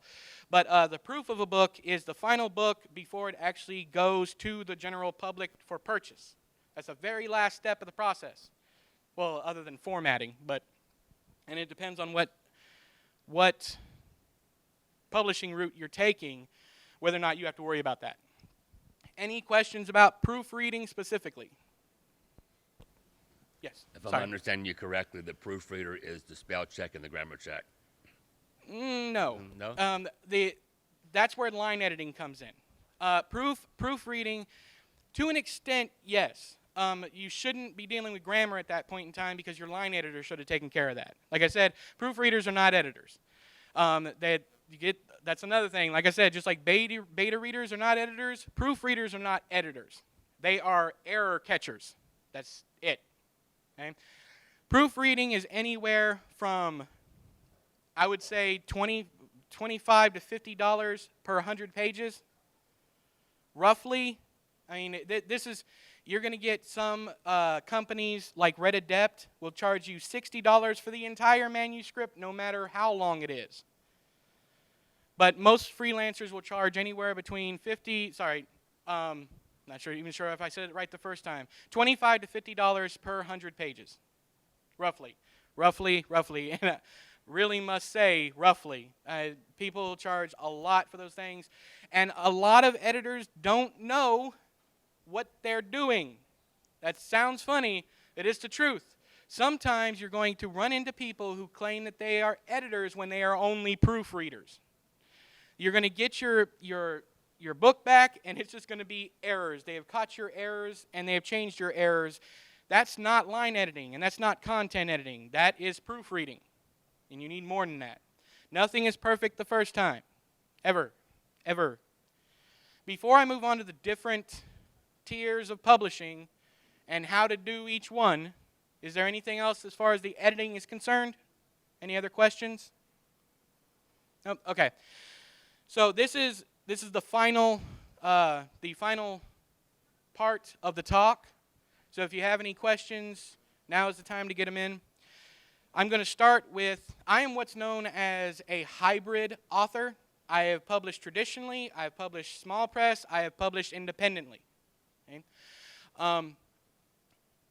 But the proof of a book is the final book before it actually goes to the general public for purchase. That's the very last step of the process. Well, other than formatting, and it depends on what publishing route you're taking, whether or not you have to worry about that. Any questions about proofreading specifically? Yes. If I'm understanding you correctly, the proofreader is the spell check and the grammar check. No. No? That's where line editing comes in. Proofreading, to an extent, yes. You shouldn't be dealing with grammar at that point in time because your line editor should have taken care of that. Like I said, proofreaders are not editors. That's another thing. Like I said, just like beta readers are not editors, proofreaders are not editors. They are error catchers. That's it. Okay? Proofreading is anywhere from, I would say, $25 to $50 per 100 pages. Roughly. You're going to get some companies like Red Adept will charge you $60 for the entire manuscript, no matter how long it is. But most freelancers will charge anywhere between not sure if I said it right the first time, $25 to $50 per 100 pages, roughly. And I really must say, roughly. People charge a lot for those things, and a lot of editors don't know what they're doing. That sounds funny. It is the truth. Sometimes you're going to run into people who claim that they are editors when they are only proofreaders. You're going to get your book back, and it's just going to be errors. They have caught your errors, and they have changed your errors. That's not line editing, and that's not content editing. That is proofreading, and you need more than that. Nothing is perfect the first time, ever. Before I move on to the different tiers of publishing and how to do each one, is there anything else as far as the editing is concerned? Any other questions? Nope. Okay. So this is the final part of the talk. So if you have any questions, now is the time to get them in. I'm going to start with, I am what's known as a hybrid author. I have published traditionally, I have published small press, I have published independently. Okay?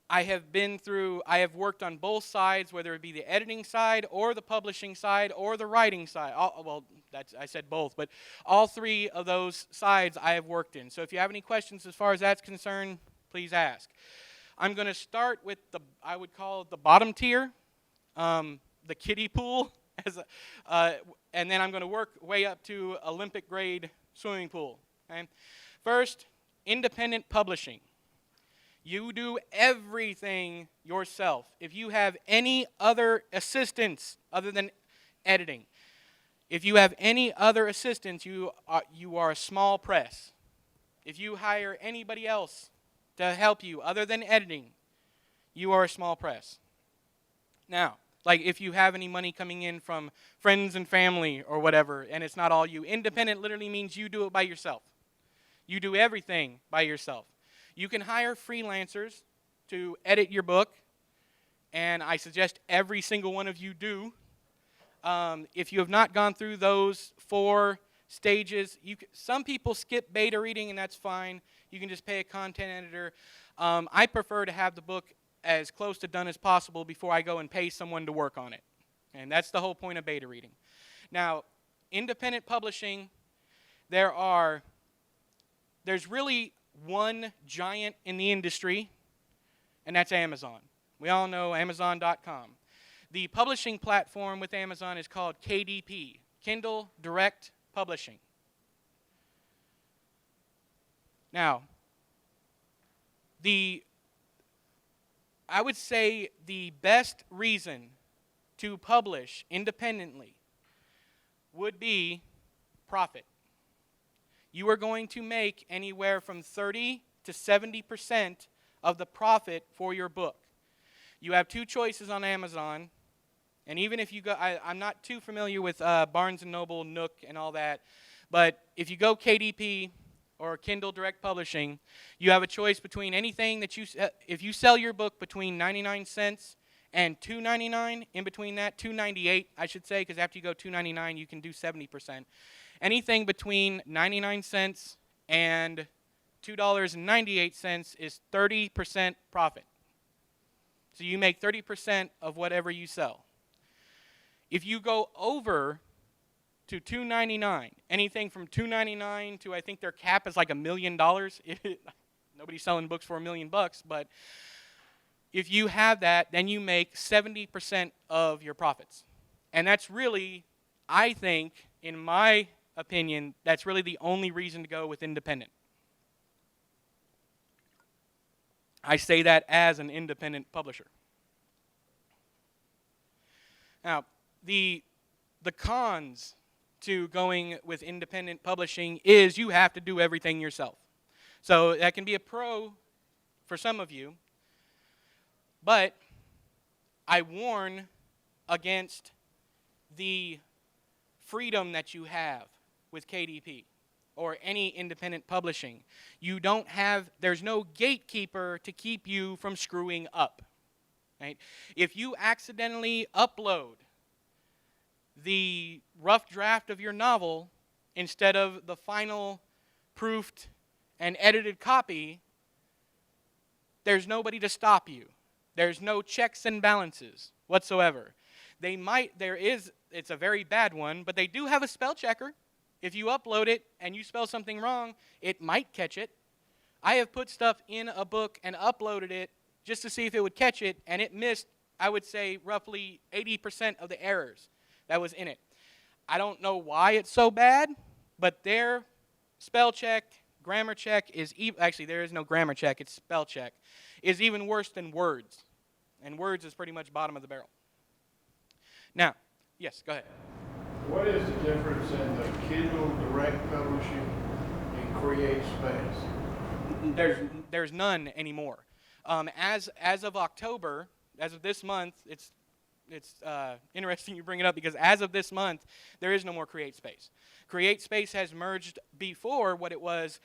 I have worked on both sides, whether it be the editing side or the publishing side or the writing side. I said both, but all three of those sides I have worked in. So if you have any questions as far as that's concerned, please ask. I'm going to start with I would call it the bottom tier, the kiddie pool, and then I'm going to work way up to Olympic grade swimming pool. Okay? First, independent publishing. You do everything yourself. If you have any other assistance other than editing, if you have any other assistance, you are a small press. If you hire anybody else to help you other than editing, you are a small press. Now, like if you have any money coming in from friends and family or whatever, and it's not all you, independent literally means you do it by yourself. You do everything by yourself. You can hire freelancers to edit your book, and I suggest every single one of you do. If you have not gone through those 4 stages. Some people skip beta reading, and that's fine. You can just pay a content editor. I prefer to have the book as close to done as possible before I go and pay someone to work on it. And that's the whole point of beta reading. Now, independent publishing, there's really one giant in the industry, and that's Amazon. We all know Amazon.com. The publishing platform with Amazon is called KDP, Kindle Direct Publishing. Now, I would say the best reason to publish independently would be profit. You are going to make anywhere from 30 to 70% of the profit for your book. You have two choices on Amazon, and even if you go, I'm not too familiar with Barnes & Noble, Nook, and all that, but if you go KDP or Kindle Direct Publishing, you have a choice between anything that if you sell your book between 99 cents and $2.99, in between that, $2.98 I should say, because after you go $2.99 you can do 70%. Anything between 99 cents and $2.98 is 30% profit. So you make 30% of whatever you sell. If you go over to $2.99, anything from $2.99 to, I think their cap is like $1 million. Nobody's selling books for $1 million, but if you have that, then you make 70% of your profits. And that's really, I think, in my opinion, that's really the only reason to go with independent. I say that as an independent publisher. Now, the cons to going with independent publishing is you have to do everything yourself. So that can be a pro for some of you, but I warn against the freedom that you have with KDP or any independent publishing. There's no gatekeeper to keep you from screwing up. Right? If you accidentally upload the rough draft of your novel instead of the final proofed and edited copy, there's nobody to stop you. There's no checks and balances whatsoever. It's a very bad one, but they do have a spell checker. If you upload it and you spell something wrong, it might catch it. I have put stuff in a book and uploaded it just to see if it would catch it, and it missed, I would say, roughly 80% of the errors that was in it. I don't know why it's so bad, but their spell check, grammar check actually there is no grammar check, it's spell check, is even worse than Words. And Words is pretty much bottom of the barrel. Now, yes, go ahead. What is the difference in the Kindle Direct Publishing and Create Space? There's none anymore. As of October, as of this month, it's interesting you bring it up because as of this month, there is no more Create Space. Create Space has merged. Before, what it was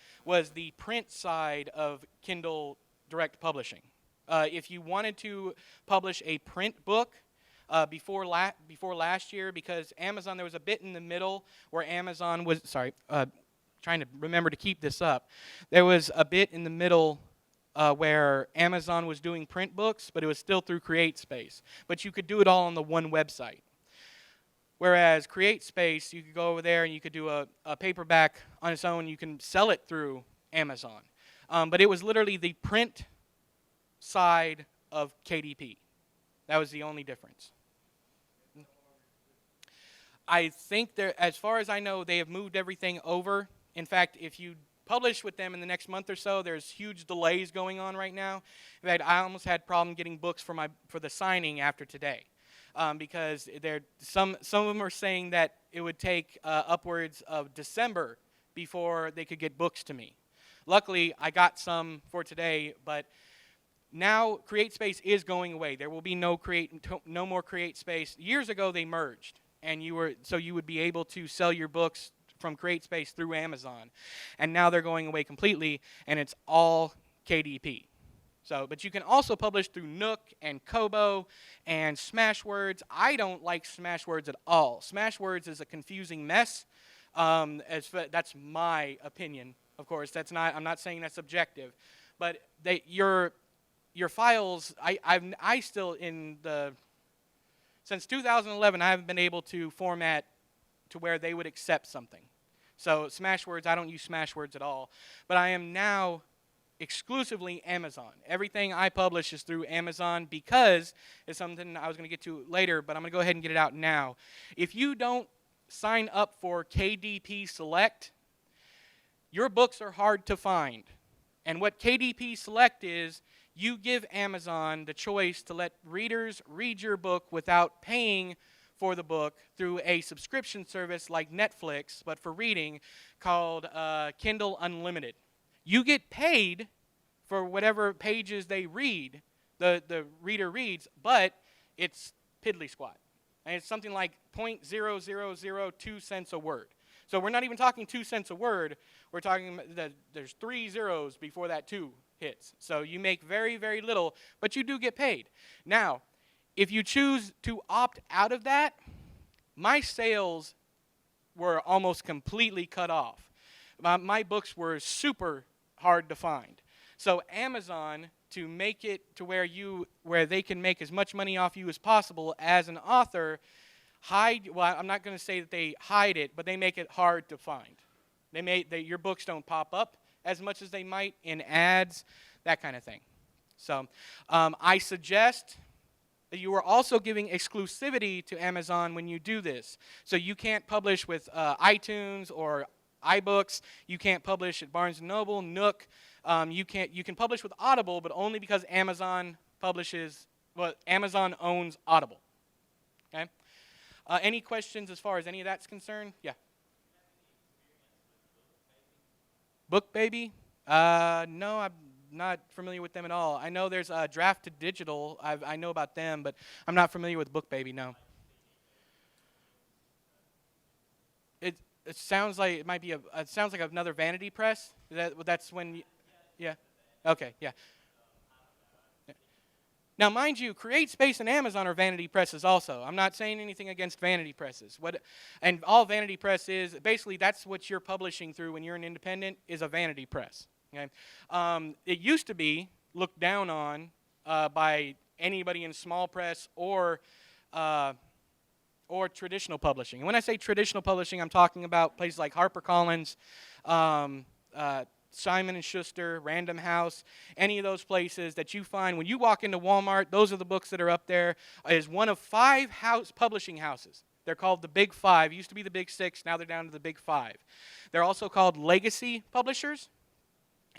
the print side of Kindle Direct Publishing. If you wanted to publish a print book before last year, because Amazon, there was a bit in the middle where Amazon was, trying to remember to keep this up. There was a bit in the middle where Amazon was doing print books, but it was still through Create Space. But you could do it all on the one website. Whereas Create Space, you could go over there and you could do a paperback on its own. You can sell it through Amazon. But it was literally the print side of KDP. That was the only difference. I think as far as I know, they have moved everything over. In fact, if you publish with them in the next month or so, there's huge delays going on right now. In fact, I almost had problem getting books for the signing after today, because some of them are saying that it would take upwards of December before they could get books to me. Luckily, I got some for today, but now Create Space is going away. There will be no more Create Space. Years ago, they merged, and you would be able to sell your books from Create Space through Amazon. And now they're going away completely, and it's all KDP. But you can also publish through Nook and Kobo and Smashwords. I don't like Smashwords at all. Smashwords is a confusing mess. That's my opinion, of course. I'm not saying that's objective, but your files. Since 2011, I haven't been able to format to where they would accept something. So Smashwords, I don't use Smashwords at all, but I am now exclusively Amazon. Everything I publish is through Amazon because it's something I was going to get to later, but I'm going to go ahead and get it out now. If you don't sign up for KDP Select, your books are hard to find. And what KDP Select is, you give Amazon the choice to let readers read your book without paying for the book through a subscription service like Netflix, but for reading, called Kindle Unlimited. You get paid for whatever pages they read, the reader reads, but it's piddly squat. And it's something like 0.0002 cents a word. So we're not even talking 2 cents a word. We're talking that there's 3 zeros before that 2 hits. So you make very, very little, but you do get paid. Now, if you choose to opt out of that, my sales were almost completely cut off. My books were super hard to find. So Amazon, to make it to where they can make as much money off you as possible as an author, I'm not going to say that they hide it, but they make it hard to find. Your books don't pop up as much as they might in ads, that kind of thing. So I suggest that you are also giving exclusivity to Amazon when you do this. So you can't publish with iTunes or iBooks. You can't publish at Barnes & Noble, Nook. You can publish with Audible, but only because Amazon Amazon owns Audible. Okay. Any questions as far as any of that's concerned? Yeah. Book Baby? No, I'm not familiar with them at all. I know there's Draft to Digital. I know about them, but I'm not familiar with Book Baby. No. It sounds like it might be it sounds like another vanity press. That's when. Yeah. Okay. Yeah. Now, mind you, CreateSpace and Amazon are vanity presses also. I'm not saying anything against vanity presses. And all vanity press is, basically that's what you're publishing through when you're an independent, is a vanity press. Okay? It used to be looked down on by anybody in small press or traditional publishing. And when I say traditional publishing, I'm talking about places like HarperCollins, Simon & Schuster, Random House, any of those places that you find when you walk into Walmart. Those are the books that are up there. It is one of 5 publishing houses. They're called the Big 5. It used to be the Big 6. Now they're down to the Big 5. They're also called legacy publishers.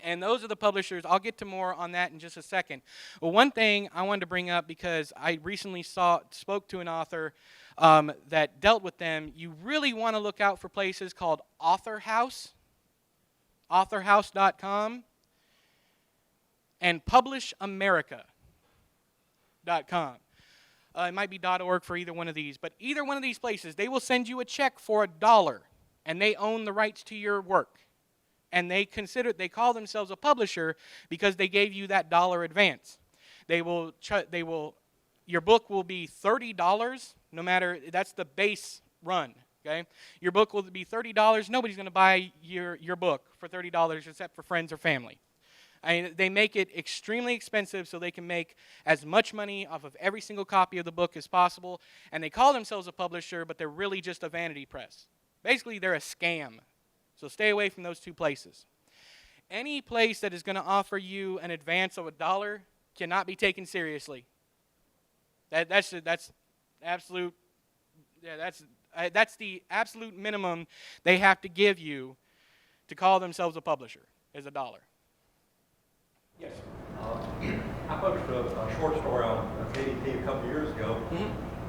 And those are the publishers. I'll get to more on that in just a second. Well, one thing I wanted to bring up, because I recently spoke to an author that dealt with them. You really want to look out for places called Author House, authorhouse.com, and publishamerica.com. It might be .org for either one of these, but either one of these places, they will send you a check for $1, and they own the rights to your work. And they call themselves a publisher because they gave you that $1 advance. Your book will be $30, no matter, that's the base run. Okay, your book will be $30. Nobody's going to buy your book for $30 except for friends or family. They make it extremely expensive so they can make as much money off of every single copy of the book as possible. And they call themselves a publisher, but they're really just a vanity press. Basically, they're a scam. So stay away from those two places. Any place that is going to offer you an advance of $1 cannot be taken seriously. That's absolute. Yeah, that's the absolute minimum they have to give you to call themselves a publisher, is $1. Yes. I published a short story on KDP a couple years ago,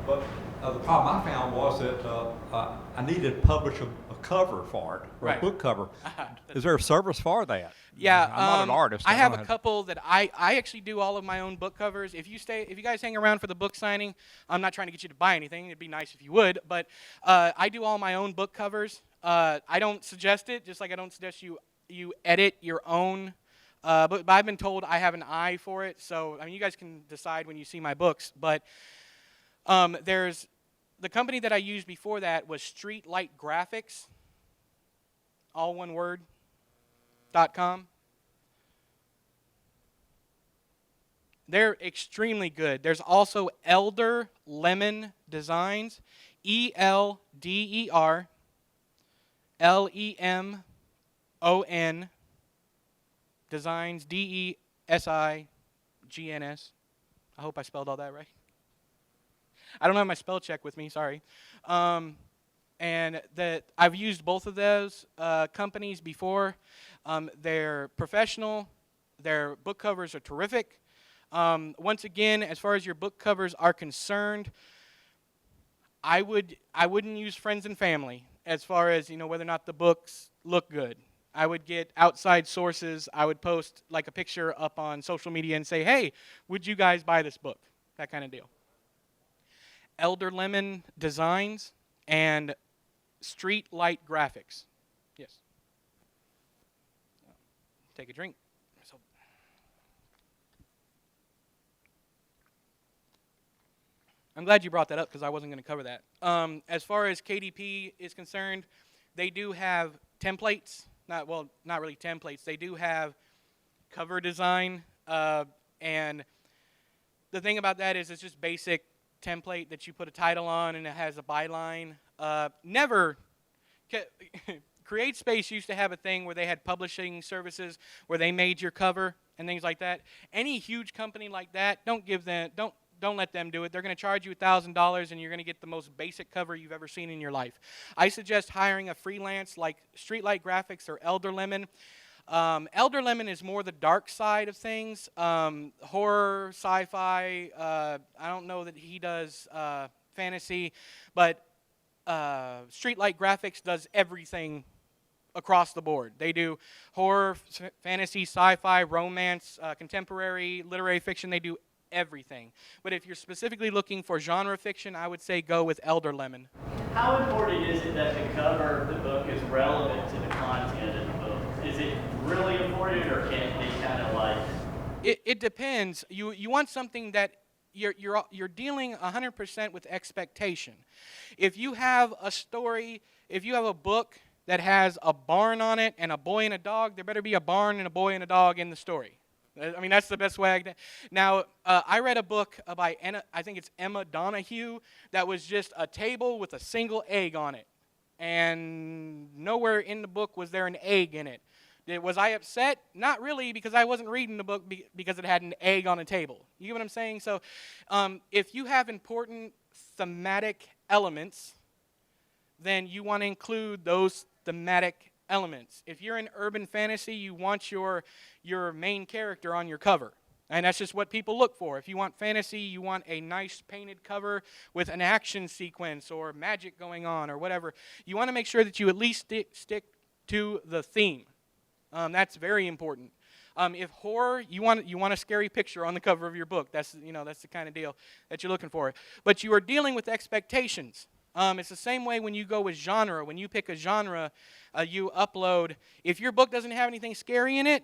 but the problem I found was that I needed to publish a cover for it, or a book cover. Is there a service for that? Yeah, I'm not an artist. I have a couple that I actually do all of my own book covers. If you guys hang around for the book signing, I'm not trying to get you to buy anything. It'd be nice if you would, but I do all my own book covers. I don't suggest it, just like I don't suggest you edit your own. But I've been told I have an eye for it, so I mean, you guys can decide when you see my books. But there's the company that I used before that was Streetlight Graphics. all one word, .com. They're extremely good. There's also Elder Lemon Designs, ELDERLEMON Designs, DESIGNS. I hope I spelled all that right. I don't have my spell check with me, sorry. And that I've used both of those companies before. They're professional. Their book covers are terrific. Once again, as far as your book covers are concerned, I wouldn't use friends and family as far as whether or not the books look good. I would get outside sources. I would post like a picture up on social media and say, "Hey, would you guys buy this book?" That kind of deal. Elder Lemon Designs and Street Light Graphics. Yes. Take a drink. I'm glad you brought that up because I wasn't going to cover that. As far as KDP is concerned, they do have templates. Not really templates. They do have cover design. And the thing about that is it's just basic template that you put a title on and it has a byline. CreateSpace used to have a thing where they had publishing services where they made your cover and things like that. Any huge company like that, don't let them do it. They're going to charge you $1,000 and you're going to get the most basic cover you've ever seen in your life. I suggest hiring a freelance like Streetlight Graphics or Elder Lemon. Elder Lemon is more the dark side of things, horror, sci-fi. I don't know that he does fantasy, but Streetlight Graphics does everything across the board. They do horror, fantasy, sci-fi, romance, contemporary, literary fiction. They do everything. But if you're specifically looking for genre fiction, I would say go with Elder Lemon. How important is it that the cover of the book is relevant to the content of the book? Is it really important, or can it be kind of like? It depends. You want something that you're dealing 100% with expectation. If you have a story, if you have a book that has a barn on it and a boy and a dog, there better be a barn and a boy and a dog in the story. I mean, that's the best way. Now, I read a book by I think it's Emma Donahue, that was just a table with a single egg on it. And nowhere in the book was there an egg in it. Was I upset? Not really, because I wasn't reading the book because it had an egg on a table. You get what I'm saying? So if you have important thematic elements, then you want to include those thematic elements. If you're in urban fantasy, you want your main character on your cover. And that's just what people look for. If you want fantasy, you want a nice painted cover with an action sequence or magic going on or whatever. You want to make sure that you at least stick to the theme. That's very important. If horror, you want a scary picture on the cover of your book. That's the kind of deal that you're looking for. But you are dealing with expectations. It's the same way when you go with genre. When you pick a genre, you upload. If your book doesn't have anything scary in it,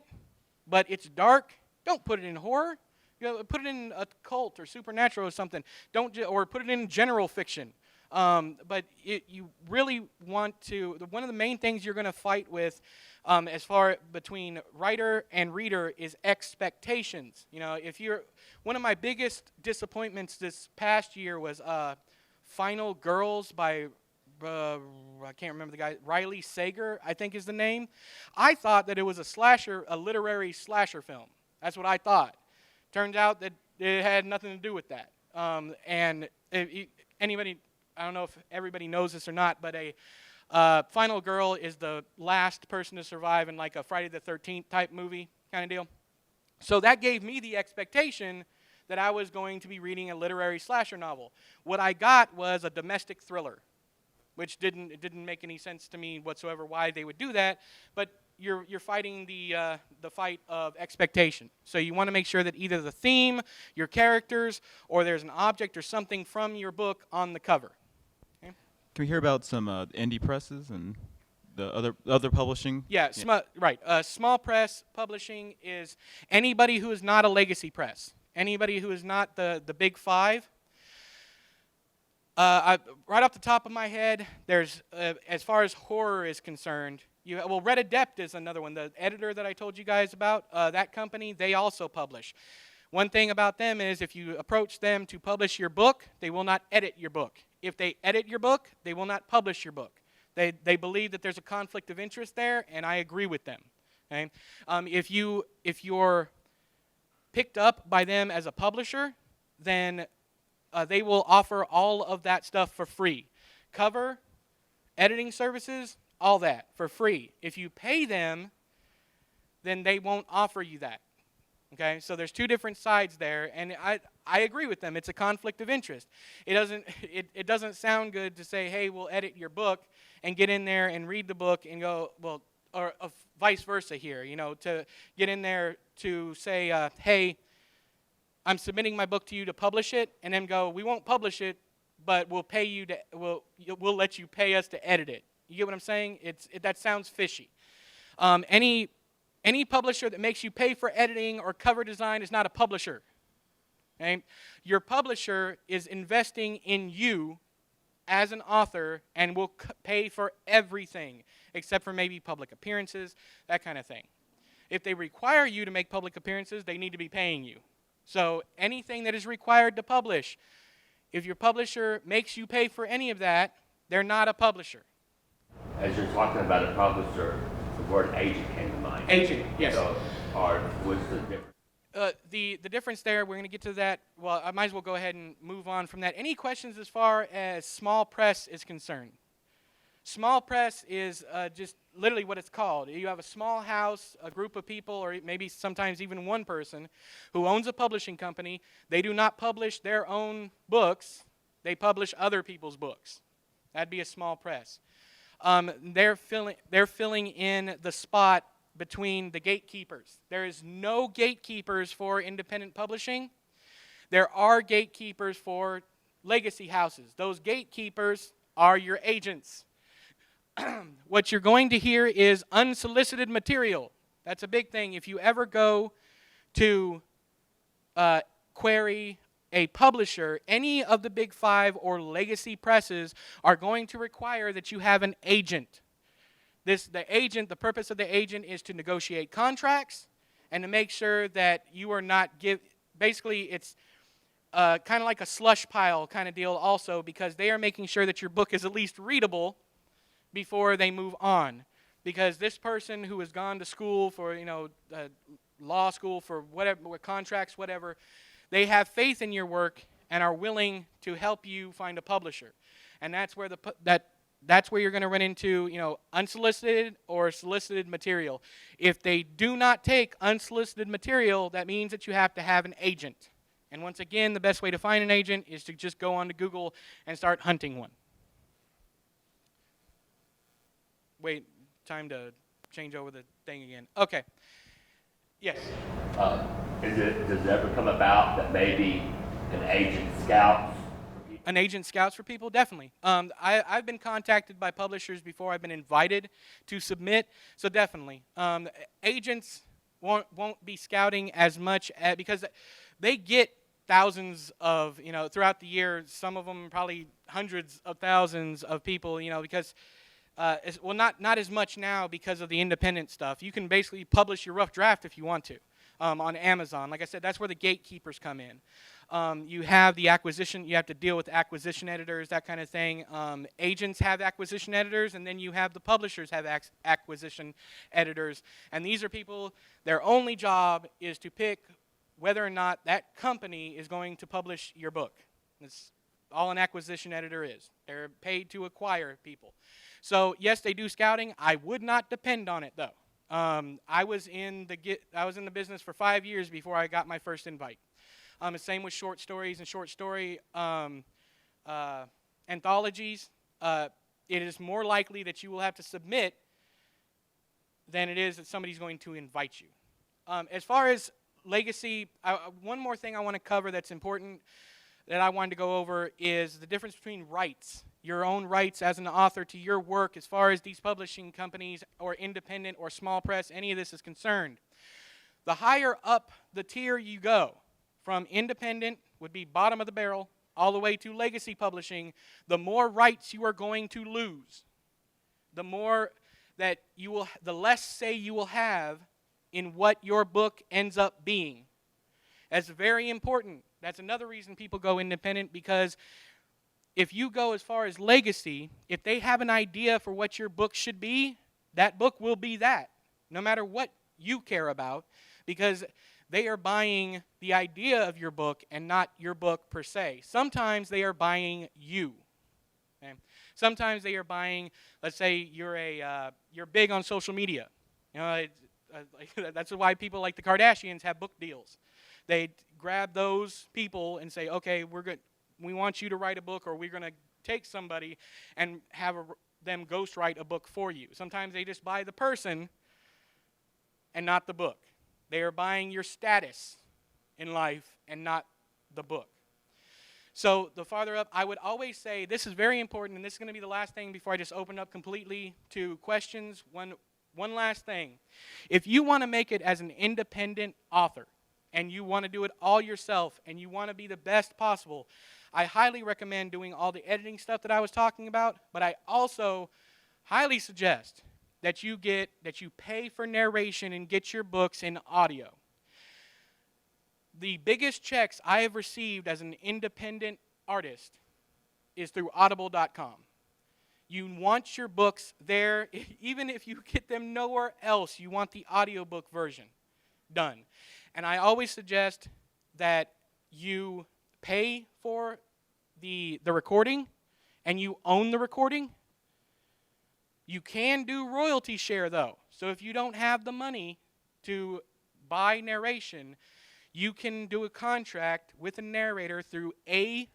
but it's dark, don't put it in horror. Put it in occult or supernatural or something. Or put it in general fiction. But you really want to. One of the main things you're going to fight with, as far between writer and reader, is expectations. One of my biggest disappointments this past year was Final Girls by, I can't remember the guy, Riley Sager, I think is the name. I thought that it was a literary slasher film. That's what I thought. Turns out that it had nothing to do with that. Anybody, I don't know if everybody knows this or not, but a final girl is the last person to survive in like a Friday the 13th type movie kind of deal. So that gave me the expectation that I was going to be reading a literary slasher novel. What I got was a domestic thriller, which didn't make any sense to me whatsoever why they would do that. But you're fighting the fight of expectation. So you want to make sure that either the theme, your characters, or there's an object or something from your book on the cover. Okay? Can we hear about some indie presses and the other publishing? Yeah. Right. Small press publishing is anybody who is not a legacy press. Anybody who is not the big five. Right off the top of my head, there's as far as horror is concerned, Well, Red Adept is another one. The editor that I told you guys about, that company, they also publish. One thing about them is if you approach them to publish your book, they will not edit your book. If they edit your book, they will not publish your book. They believe that there's a conflict of interest there, and I agree with them. Okay? If you're picked up by them as a publisher, then they will offer all of that stuff for free. Cover, editing services, all that for free. If you pay them, then they won't offer you that. Okay, so there's two different sides there, and I agree with them. It's a conflict of interest. It doesn't sound good to say, hey, we'll edit your book and get in there and read the book and go, well, or vice versa here, to get in there to say, hey, I'm submitting my book to you to publish it, and then go, we won't publish it, but we'll pay you to we'll let you pay us to edit it. You get what I'm saying? That sounds fishy. Any publisher that makes you pay for editing or cover design is not a publisher. Okay? Your publisher is investing in you as an author and will pay for everything except for maybe public appearances, that kind of thing. If they require you to make public appearances, they need to be paying you. So anything that is required to publish, if your publisher makes you pay for any of that, they're not a publisher. As you're talking about a publisher, the word agent came to mind. Agent, yes. So, what's the difference? The difference there, we're going to get to that. Well, I might as well go ahead and move on from that. Any questions as far as small press is concerned? Small press is just literally what it's called. You have a small house, a group of people, or maybe sometimes even one person who owns a publishing company. They do not publish their own books. They publish other people's books. That'd be a small press. They're filling in the spot between the gatekeepers. There is no gatekeepers for independent publishing. There are gatekeepers for legacy houses. Those gatekeepers are your agents. What you're going to hear is unsolicited material. That's a big thing. If you ever go to query a publisher, any of the big five or legacy presses are going to require that you have an agent. The purpose of the agent is to negotiate contracts and to make sure that you are not basically it's kind of like a slush pile kind of deal also, because they are making sure that your book is at least readable before they move on. Because this person who has gone to school for, law school for whatever, contracts, whatever, they have faith in your work and are willing to help you find a publisher. And that's where that's where you're going to run into, unsolicited or solicited material. If they do not take unsolicited material, that means that you have to have an agent. And once again, the best way to find an agent is to just go onto Google and start hunting one. Wait, time to change over the thing again. Okay. Yes. Does it ever come about that maybe an agent scouts? An agent scouts for people? Definitely. I've been contacted by publishers before. I've been invited to submit, so definitely. Agents won't be scouting as much because they get thousands of, throughout the year, some of them probably hundreds of thousands of people, because not as much now because of the independent stuff. You can basically publish your rough draft if you want to on Amazon. Like I said, that's where the gatekeepers come in. You have the acquisition. You have to deal with acquisition editors, that kind of thing. Agents have acquisition editors, and then you have the publishers have acquisition editors. And these are people, their only job is to pick whether or not that company is going to publish your book. That's all an acquisition editor is. They're paid to acquire people. So yes, they do scouting. I would not depend on it though. I was in the business for 5 years before I got my first invite. The same with short stories and short story anthologies. It is more likely that you will have to submit than it is that somebody's going to invite you. As far as legacy, one more thing I want to cover that's important that I wanted to go over is the difference between rights, your own rights as an author to your work as far as these publishing companies or independent or small press, any of this is concerned. The higher up the tier you go, from independent would be bottom of the barrel, all the way to legacy publishing, the more rights you are going to lose. The more that the less say you will have in what your book ends up being. That's very important. That's another reason people go independent, because if you go as far as legacy, if they have an idea for what your book should be, that book will be that, no matter what you care about, because they are buying the idea of your book and not your book per se. Sometimes they are buying you. Okay? Sometimes they are buying, let's say you're big on social media. You know, that's why people like the Kardashians have book deals. They grab those people and say, okay, we want you to write a book, or we're going to take somebody and have them ghostwrite a book for you. Sometimes they just buy the person and not the book. They are buying your status in life and not the book. So the farther up, I would always say, this is very important, and this is going to be the last thing before I just open up completely to questions. One last thing. If you want to make it as an independent author, and you want to do it all yourself, and you want to be the best possible, I highly recommend doing all the editing stuff that I was talking about, but I also highly suggest that you pay for narration and get your books in audio. The biggest checks I have received as an independent artist is through audible.com. You want your books there, even if you get them nowhere else, you want the audiobook version done. And I always suggest that you pay for the recording and you own the recording. You can do royalty share, though. So if you don't have the money to buy narration, you can do a contract with a narrator through acx.com.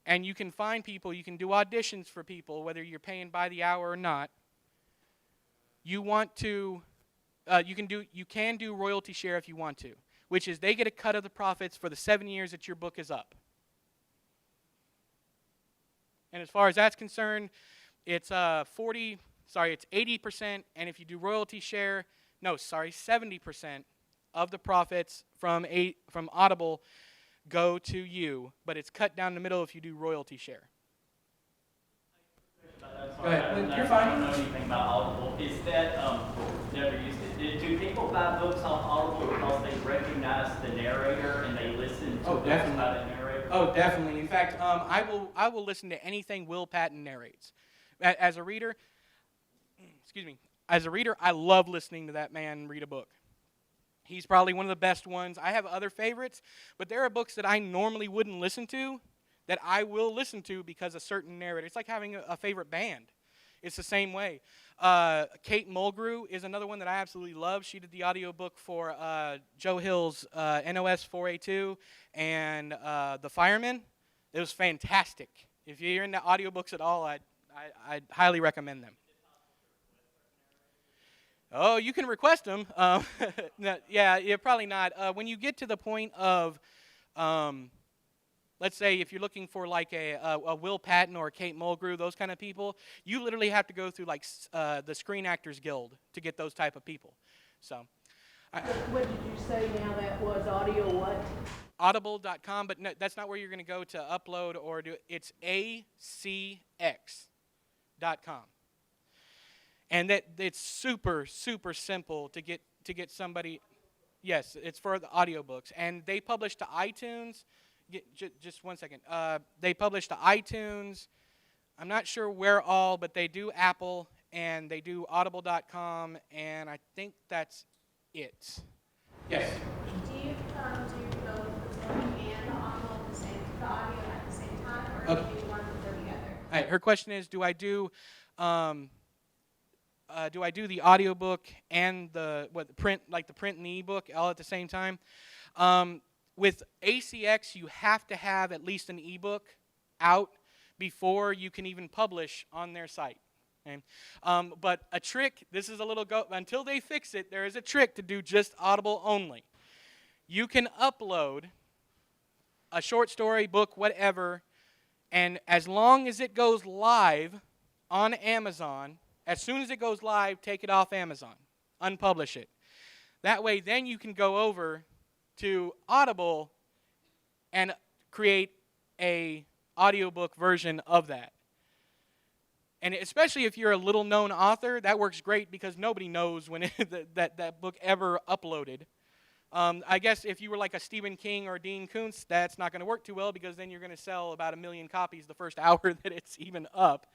And you can find people, you can do auditions for people, whether you're paying by the hour or not. You can do royalty share if you want to, which is they get a cut of the profits for the 7 years that your book is up. And as far as that's concerned, it's 80%, and if you do royalty share, 70% of the profits from Audible go to you, but it's cut down the middle if you do royalty share. Go ahead. You're fine. I don't know anything about Audible. Is that, never used it. Do people buy books on Audible because they recognize the narrator and they listen to books by the narrator? Oh, definitely. In fact, I will listen to anything Will Patton narrates. As a reader, I love listening to that man read a book. He's probably one of the best ones. I have other favorites, but there are books that I normally wouldn't listen to that I will listen to because a certain narrator. It's like having a favorite band. It's the same way. Kate Mulgrew is another one that I absolutely love. She did the audiobook for Joe Hill's NOS 4A2 and The Fireman. It was fantastic. If you're into audiobooks at all, I'd highly recommend them. Oh, you can request them. Yeah, probably not. When you get to the point of, let's say if you're looking for like a Will Patton or a Kate Mulgrew, those kind of people, you literally have to go through like the Screen Actors Guild to get those type of people. So. What did you say now that was audio what? Audible.com, but no, that's not where you're going to go to upload or do it. It's acx.com. And it's super, super simple to get somebody. Yes, it's for the audiobooks. And they publish to iTunes. Just 1 second. They publish to iTunes. I'm not sure where all, but they do Apple, and they do audible.com, and I think that's it. Yes? Do you do both the book and the audio at the same time, or do you want them to go together? All right, her question is, do I do the audiobook and the print, like the print and the ebook all at the same time? With ACX, you have to have at least an ebook out before you can even publish on their site. Okay? But a trick, this is a little until they fix it, there is a trick to do just Audible only. You can upload a short story, book, whatever, and as long as it goes live on Amazon, as soon as it goes live, take it off Amazon, unpublish it. That way, then you can go over to Audible and create a audiobook version of that. And especially if you're a little known author, that works great because nobody knows when that book ever uploaded. I guess if you were like a Stephen King or Dean Koontz, that's not going to work too well because then you're going to sell about 1 million copies the first hour that it's even up.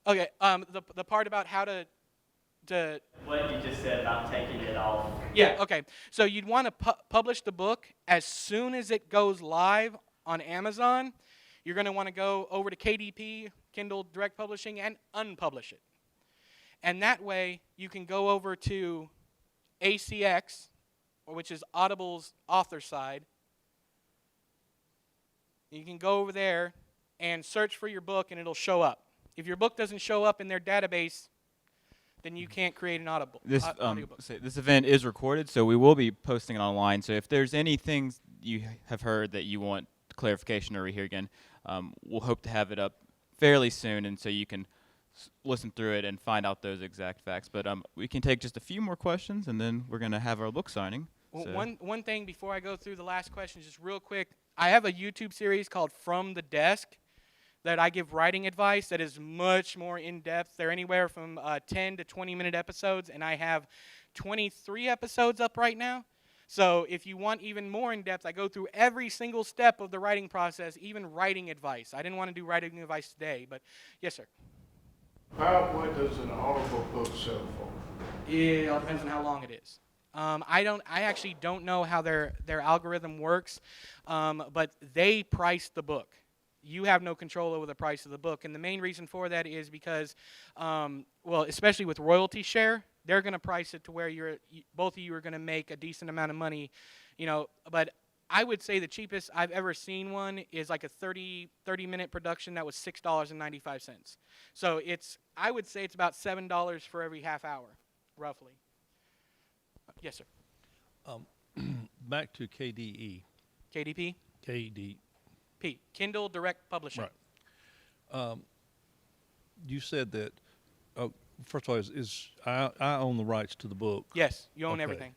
Okay, the part about how to What you just said about taking it off. yeah, okay. So you'd want to publish the book as soon as it goes live on Amazon. You're going to want to go over to KDP, Kindle Direct Publishing, and unpublish it. And that way, you can go over to ACX, which is Audible's author side. You can go over there and search for your book, and it'll show up. If your book doesn't show up in their database, then you can't create an audiobook. This event is recorded, so we will be posting it online. So if there's any things you have heard that you want clarification or rehear again, we'll hope to have it up fairly soon, and so you can listen through it and find out those exact facts. But we can take just a few more questions, and then we're going to have our book signing. Well, So- one thing before I go through the last question, just real quick. I have a YouTube series called From the Desk that I give writing advice that is much more in-depth. They're anywhere from 10 to 20-minute episodes, and I have 23 episodes up right now. So if you want even more in-depth, I go through every single step of the writing process, even writing advice. I didn't want to do writing advice today, but yes, sir. What does an Audible book sell for? It all depends on how long it is. I actually don't know how their algorithm works, but they price the book. You have no control over the price of the book, and the main reason for that is because, well, especially with royalty share, they're going to price it to where both of you are going to make a decent amount of money, you know. But I would say the cheapest I've ever seen one is like a 30-minute production that was $6.95. So I would say it's about $7 for every half hour, roughly. Yes, sir. Back to KDE. KDP? KD. P. Kindle Direct Publishing. Right. You said that, first of all, I own the rights to the book. Yes, you own Okay. everything.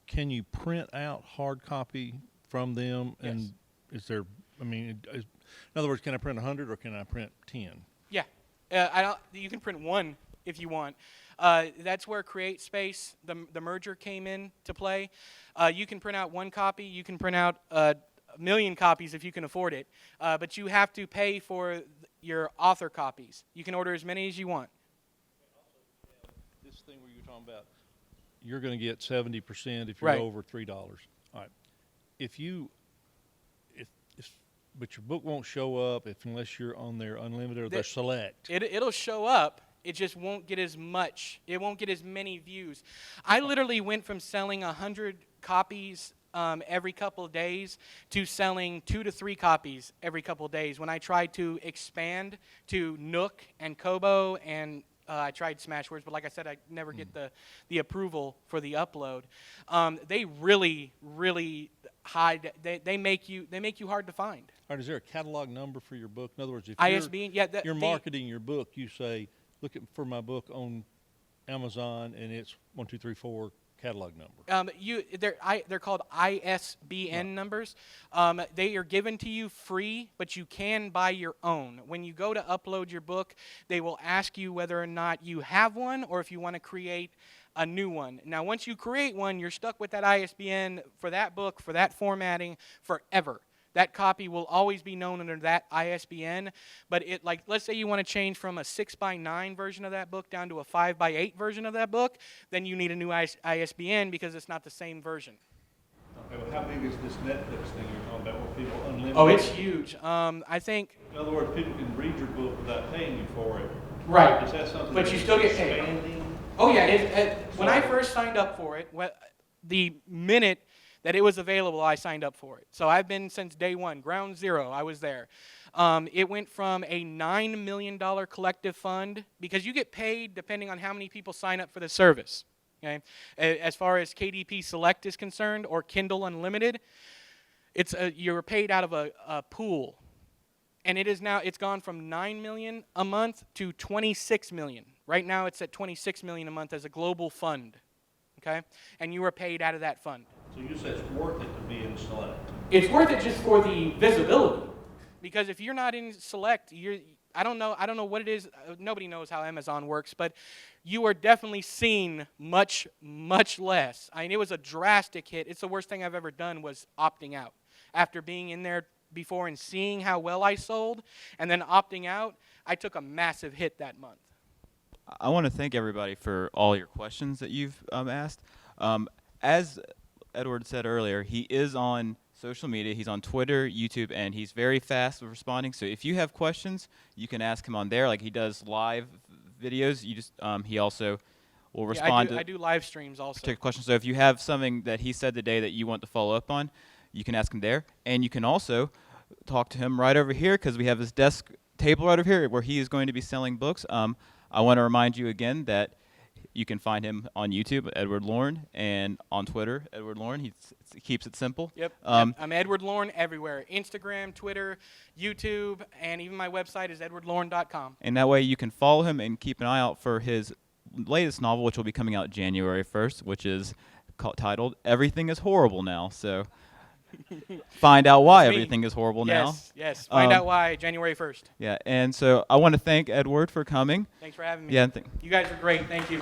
Can you print out hard copy from them? Yes. And is there, in other words, can I print 100 or can I print 10? Yeah. You can print one if you want. That's where CreateSpace, the merger came in to play. You can print out one copy. You can print out a million copies if you can afford it. But you have to pay for your author copies. You can order as many as you want. This thing where you're talking about, you're going to get 70% if you're Right. over $3. All right. But your book won't show up unless you're on their unlimited or their select. It'll show up. It just won't get as much. It won't get as many views. I literally went from selling 100 copies every couple of days to selling 2 to 3 copies every couple of days when I tried to expand to Nook and Kobo, and I tried Smashwords, but like I said, I never get the approval for the upload. They really hide. They make you hard to find. All right, is there a catalog number for your book? In other words, if ISBN, you're marketing your book, you say, look for my book on Amazon, and it's 1, 2, 3, 4 catalog number. They're called ISBN numbers. They are given to you free, but you can buy your own. When you go to upload your book, they will ask you whether or not you have one or if you want to create a new one. Now, once you create one, you're stuck with that ISBN for that book, for that formatting, forever. That copy will always be known under that ISBN, but let's say you want to change from a 6x9 version of that book down to a 5x8 version of that book, then you need a new ISBN because it's not the same version. Okay, well, how big is this Netflix thing you're talking about where people unlimited? Oh, it's huge. I think. In other words, people can read your book without paying you for it. Right. Is that something But that's you still get paid. expanding? Oh yeah. When I first signed up for it, the minute that it was available, I signed up for it. So I've been since day one, ground zero, I was there. It went from a $9 million collective fund, because you get paid depending on how many people sign up for the service. Okay? As far as KDP Select is concerned, or Kindle Unlimited, you're paid out of a pool. And it's gone from $9 million a month to $26 million. Right now it's at $26 million a month as a global fund. Okay? And you are paid out of that fund. So you say it's worth it to be in Select? It's worth it just for the visibility. Because if you're not in Select, I don't know what it is. Nobody knows how Amazon works, but you are definitely seen much, much less. I mean, it was a drastic hit. It's the worst thing I've ever done was opting out. After being in there before and seeing how well I sold, and then opting out, I took a massive hit that month. I want to thank everybody for all your questions that you've asked. As Edward said earlier, he is on social media. He's on Twitter, YouTube, and he's very fast with responding. So if you have questions, you can ask him on there. Like he does live videos. You just he also will respond I do live streams also. to questions. So if you have something that he said today that you want to follow up on, you can ask him there. And you can also talk to him right over here because we have his desk table right over here where he is going to be selling books. I want to remind you again that you can find him on YouTube, Edward Lorn, and on Twitter, Edward Lorn. He keeps it simple. Yep. I'm Edward Lorn everywhere. Instagram, Twitter, YouTube, and even my website is edwardlorn.com. And that way you can follow him and keep an eye out for his latest novel, which will be coming out January 1st, which is titled Everything is Horrible Now. So find out why everything is horrible now. Yes. Find out why January 1st. Yeah, and so I want to thank Edward for coming. Thanks for having me. Yeah, you guys are great. Thank you.